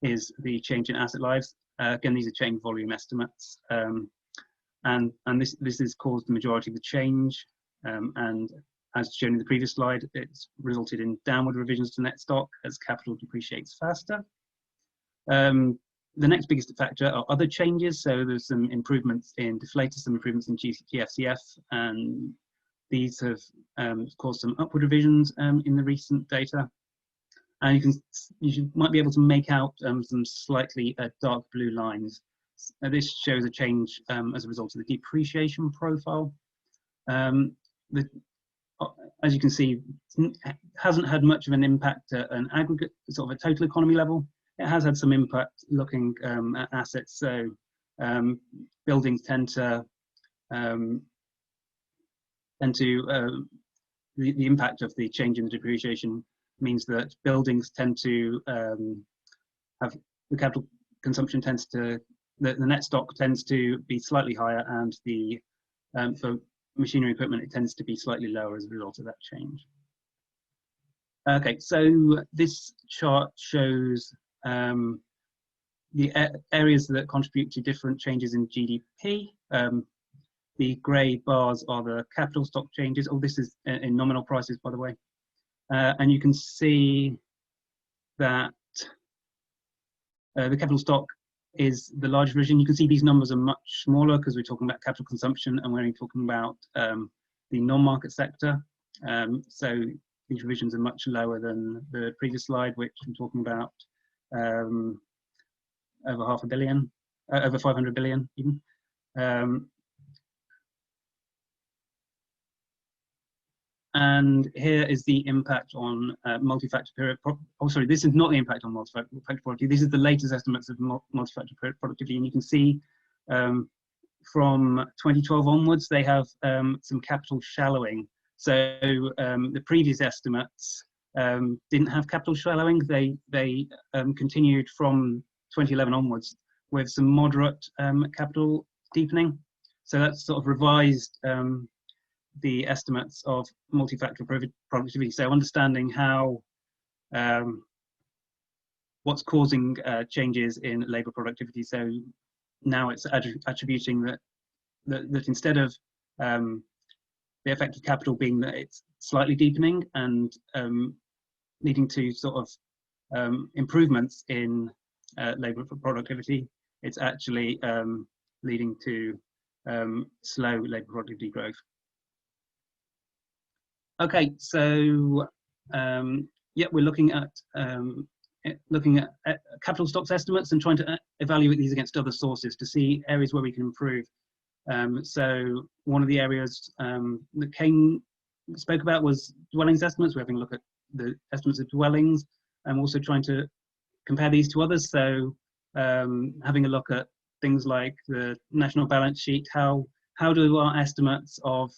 is the change in asset lives. Again, these are change volume estimates, and this has caused the majority of the change. And as shown in the previous slide, it's resulted in downward revisions to net stock as capital depreciates faster. The next biggest factor are other changes. So there's some improvements in Deflator, some improvements in GFCF, and these have caused some upward revisions in the recent data. And you might be able to make out some slightly dark blue lines. This shows a change as a result of the depreciation profile. As you can see, it hasn't had much of an impact at an aggregate, sort of a total economy level. It has had some impact looking at assets. So buildings tend to the impact of the change in the depreciation means that buildings tend to have the capital consumption tends to the net stock tends to be slightly higher, and the for machinery equipment it tends to be slightly lower as a result of that change. Okay, so this chart shows the areas that contribute to different changes in GDP. The grey bars are the capital stock changes. Oh, this is in nominal prices, by the way. And you can see that the capital stock is the largest revision. You can see these numbers are much smaller because we're talking about capital consumption and we're only talking about the non-market sector. So these revisions are much lower than the previous slide, which I'm talking about over $500 billion even. And here is the impact on multi-factor period. Oh, sorry, this is not the impact on multi-factor productivity. This is the latest estimates of multi-factor period productivity, and you can see from 2012 onwards they have some capital shallowing. So the previous estimates didn't have capital shallowing. They continued from 2011 onwards with some moderate capital deepening. So that's sort of revised the estimates of multi-factor productivity. So understanding how what's causing changes in labour productivity. So now it's attributing that instead of the effect of capital being that it's slightly deepening and leading to sort of improvements in labour productivity, it's actually leading to slow labour productivity growth. Okay, so yeah, we're looking at capital stocks estimates and trying to evaluate these against other sources to see areas where we can improve. So one of the areas that Cain spoke about was dwellings estimates. We're having a look at the estimates of dwellings and also trying to compare these to others. So having a look at things like the national balance sheet, how do our estimates of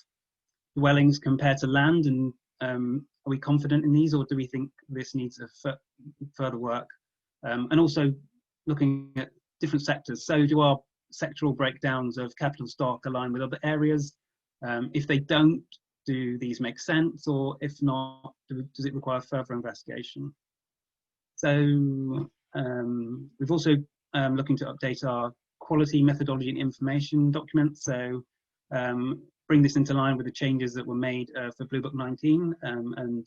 dwellings compare to land, and are we confident in these, or do we think this needs a further work? And also looking at different sectors. So do our sectoral breakdowns of capital stock align with other areas? If they don't, do these make sense, or if not, does it require further investigation? So we've also looking to update our quality, methodology, and information documents. So bring this into line with the changes that were made for Blue Book 19 and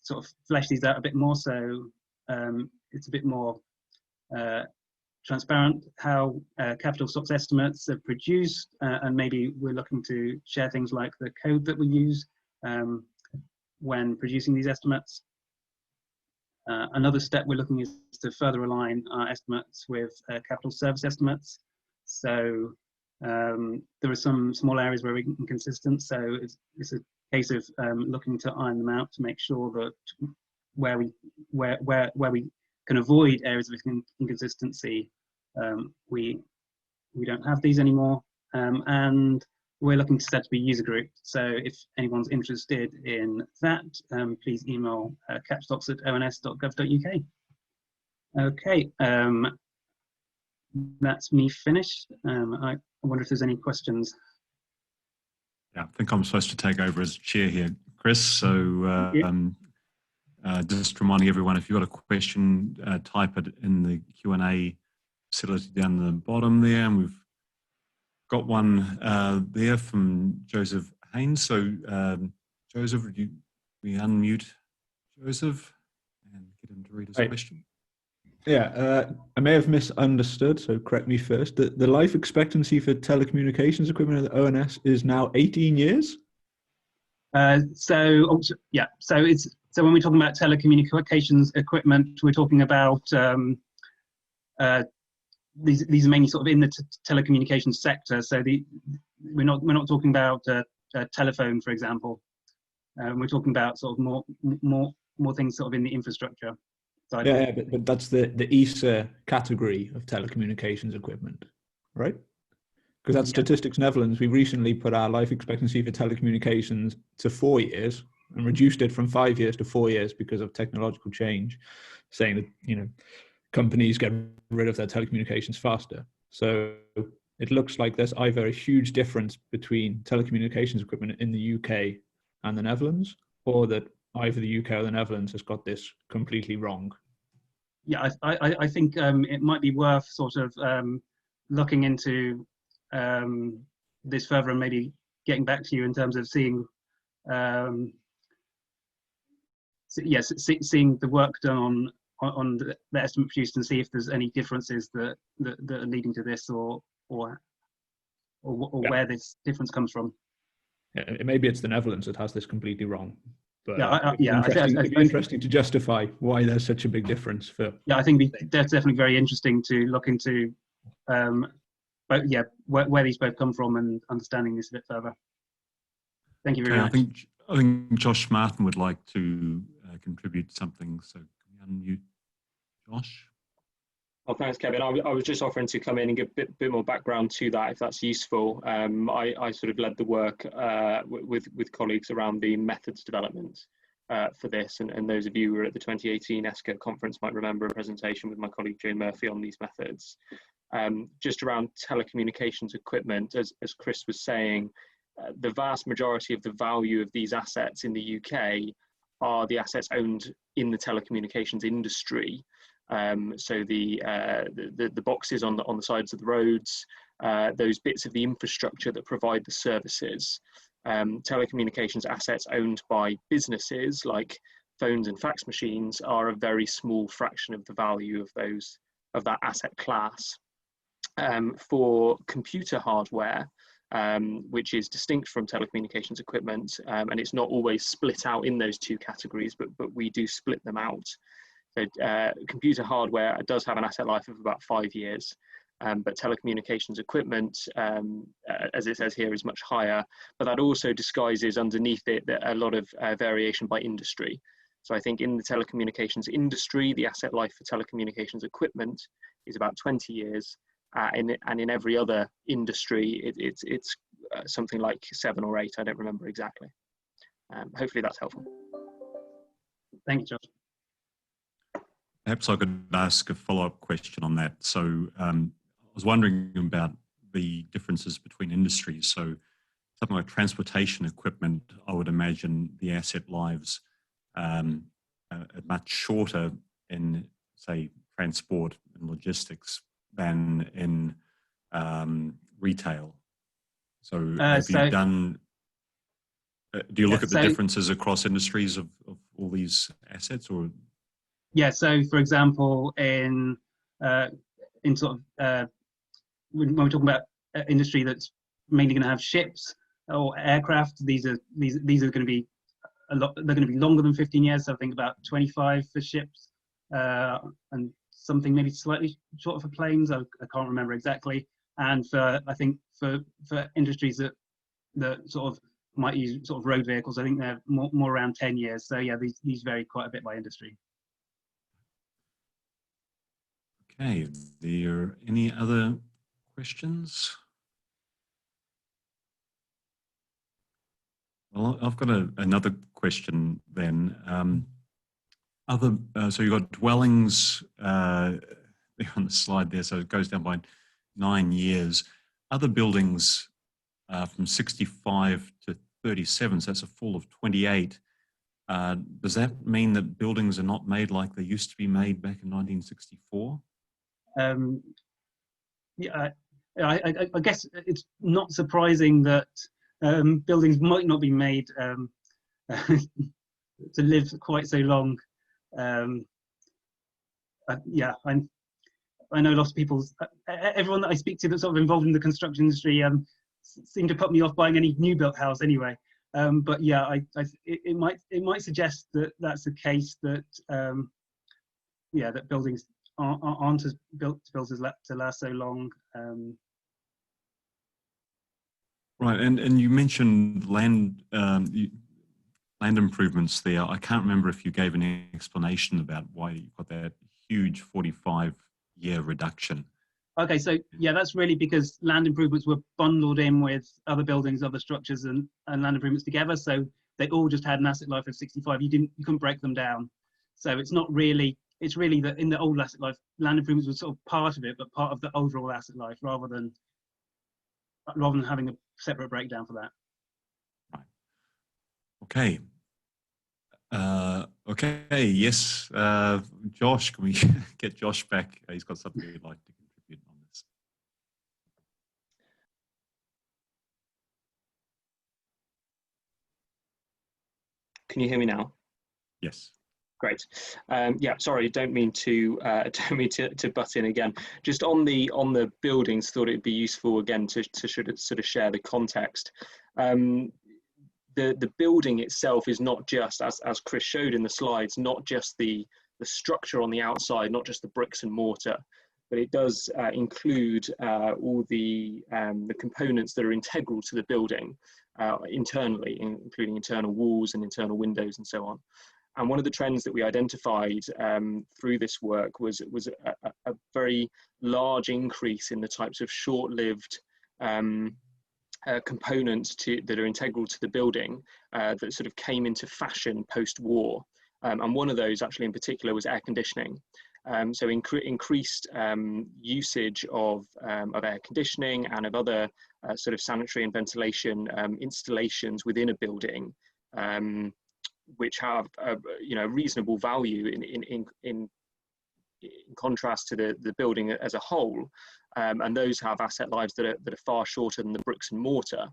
sort of flesh these out a bit more, so it's a bit more transparent how capital stocks estimates are produced, and maybe we're looking to share things like the code that we use when producing these estimates. Another step we're looking is to further align our estimates with capital service estimates. So there are some small areas where we're inconsistent, so it's a case of looking to iron them out to make sure that where we can avoid areas of inconsistency, we don't have these anymore. And we're looking to set up a user group. So if anyone's interested in that, please email capstocks@ons.gov.uk. Okay, that's me finished. I wonder if there's any questions. Yeah, I think I'm supposed to take over as chair here, Kris. So just reminding everyone, if you've got a question, type it in the Q&A facility down the bottom there. And we've got one there from Joseph Haynes. So Joseph, would we unmute Joseph and get him to read his question? Yeah, I may have misunderstood, so correct me first. The life expectancy for telecommunications equipment at the ONS is now 18 years? So when we're talking about telecommunications equipment, we're talking about these are mainly sort of in the telecommunications sector. So we're not talking about a telephone, for example. We're talking about sort of more things sort of in the infrastructure. Yeah, but that's the ESA category of telecommunications equipment, right? Because at Statistics Netherlands, we recently put our life expectancy for telecommunications to 4 years and reduced it from 5 years to 4 years because of technological change, saying that companies get rid of their telecommunications faster. So it looks like there's either a huge difference between telecommunications equipment in the UK and the Netherlands, or that either the UK or the Netherlands has got this completely wrong. Yeah, I think it might be worth sort of looking into this further and maybe getting back to you in terms of seeing, seeing the work done on the estimate produced and see if there's any differences that are leading to this, or where this difference comes from. Yeah, maybe it's the Netherlands that has this completely wrong. But it'd be interesting to justify why there's such a big difference. I think that's definitely very interesting to look into, but yeah, where these both come from and understanding this a bit further. Thank you very much. I think Josh Martin would like to contribute something. So can we unmute Josh? Oh, thanks, Kevin. I was just offering to come in and give a bit more background to that, if that's useful. I sort of led the work with colleagues around the methods development for this, and those of you who were at the 2018 ESCoE conference might remember a presentation with my colleague Joe Murphy on these methods. Just around telecommunications equipment, as Kris was saying, the vast majority of the value of these assets in the UK are the assets owned in the telecommunications industry. So the boxes on the sides of the roads, those bits of the infrastructure that provide the services. Telecommunications assets owned by businesses like phones and fax machines are a very small fraction of the value of that asset class. For computer hardware, which is distinct from telecommunications equipment, and it's not always split out in those two categories, but we do split them out. So computer hardware does have an asset life of about 5 years, but telecommunications equipment, as it says here, is much higher, but that also disguises underneath it a lot of variation by industry. So I think in the telecommunications industry, the asset life for telecommunications equipment is about 20 years, and in every other industry, it's something like 7 or 8, I don't remember exactly. Hopefully that's helpful. Thank you, Josh. Perhaps I could ask a follow-up question on that. So I was wondering about the differences between industries. So something like transportation equipment, I would imagine the asset lives are much shorter in, say, transport and logistics than in retail. So have you done, do you look at the differences across industries of all these assets, or? Yeah, so for example, in sort of, when we're talking about industry that's mainly going to have ships or aircraft, these are going to be a lot. They're going to be longer than 15 years. So I think about 25 for ships, and something maybe slightly shorter for planes. I can't remember exactly. And for, I think for industries that sort of might use sort of road vehicles, I think they're more around 10 years. So yeah, these vary quite a bit by industry. Okay, are there any other questions? Well, I've got another question then. So you've got dwellings on the slide there, so it goes down by 9 years. Other buildings from 65 to 37, so that's a fall of 28. Does that mean that buildings are not made like they used to be made back in 1964? Yeah, I guess it's not surprising that buildings might not be made to live quite so long. Yeah, I know lots of people, everyone that I speak to that's sort of involved in the construction industry seem to put me off buying any new built house anyway. But yeah, it might suggest that that's the case, that yeah, that buildings aren't as built to last so long. Right, and you mentioned land improvements there. I can't remember if you gave any explanation about why you got that huge 45-year reduction. Okay, so yeah, that's really because land improvements were bundled in with other buildings, other structures, and land improvements together. So they all just had an asset life of 65. You couldn't break them down. So it's not really. It's really that in the old asset life, land improvements was sort of part of it, but part of the overall asset life, rather than having a separate breakdown for that. Right. Okay. Okay. Yes. Josh, can we get Josh back? He's got something he'd like to contribute on this. Can you hear me now? Yes. Great. Yeah, sorry, don't mean to butt in again. Just on the buildings, thought it'd be useful again to sort of share the context. The building itself is not just, as Kris showed in the slides, not just the structure on the outside, not just the bricks and mortar, but it does include all the components that are integral to the building internally, including internal walls and internal windows and so on. And one of the trends that we identified through this work was a very large increase in the types of short-lived components that are integral to the building that sort of came into fashion post-war. And one of those actually in particular was air conditioning. So increased usage of air conditioning and of other sort of sanitary and ventilation installations within a building, which have a reasonable value in contrast to the building as a whole, and those have asset lives that are far shorter than the bricks and mortar,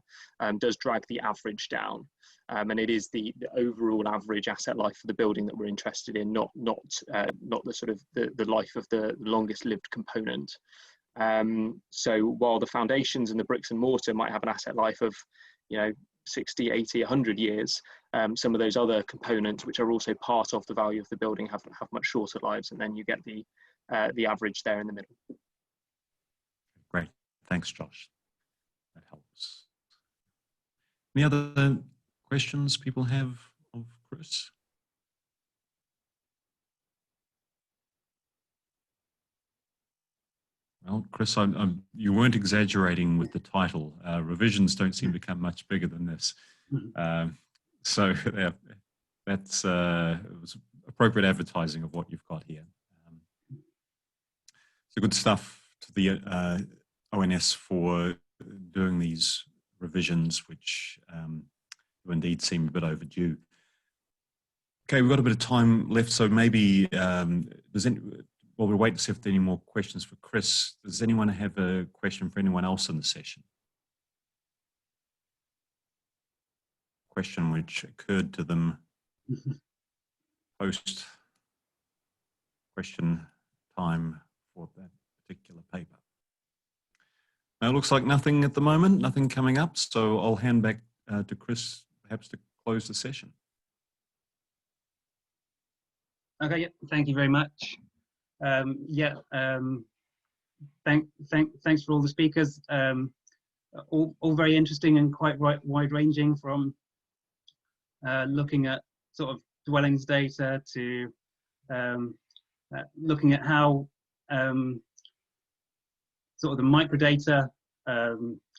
does drag the average down, and it is the overall average asset life for the building that we're interested in, not the sort of the life of the longest lived component. So while the foundations and the bricks and mortar might have an asset life of, 60, 80, 100 years, some of those other components, which are also part of the value of the building, have much shorter lives, and then you get the average there in the middle. Great, thanks, Josh. That helps. Any other questions people have of Kris? Well, Kris, you weren't exaggerating with the title. Revisions don't seem to come much bigger than this. So that's appropriate advertising of what you've got here. So good stuff to the ONS for doing these revisions, which do indeed seem a bit overdue. Okay, we've got a bit of time left, so maybe while we wait to see if there are any more questions for Kris, does anyone have a question for anyone else in the session? Question which occurred to them post question time for that particular paper. Now, it looks like nothing at the moment, nothing coming up, so I'll hand back to Kris perhaps to close the session. Okay, yeah, thank you very much. Thanks for all the speakers. All very interesting and quite wide-ranging, from looking at sort of dwellings data to looking at how sort of the microdata,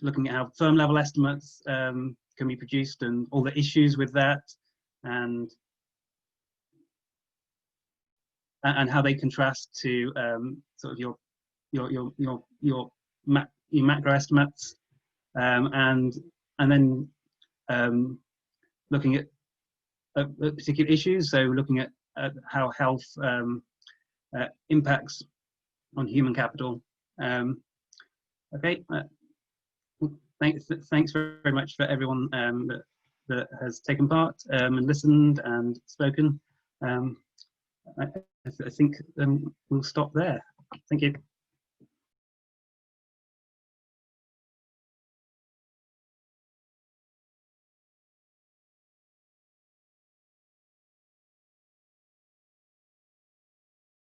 looking at how firm level estimates can be produced and all the issues with that, and how they contrast to sort of your macro estimates, and then looking at particular issues. So looking at how health impacts on human capital. Okay, thanks very much for everyone that has taken part and listened and spoken. I think we'll stop there. Thank you.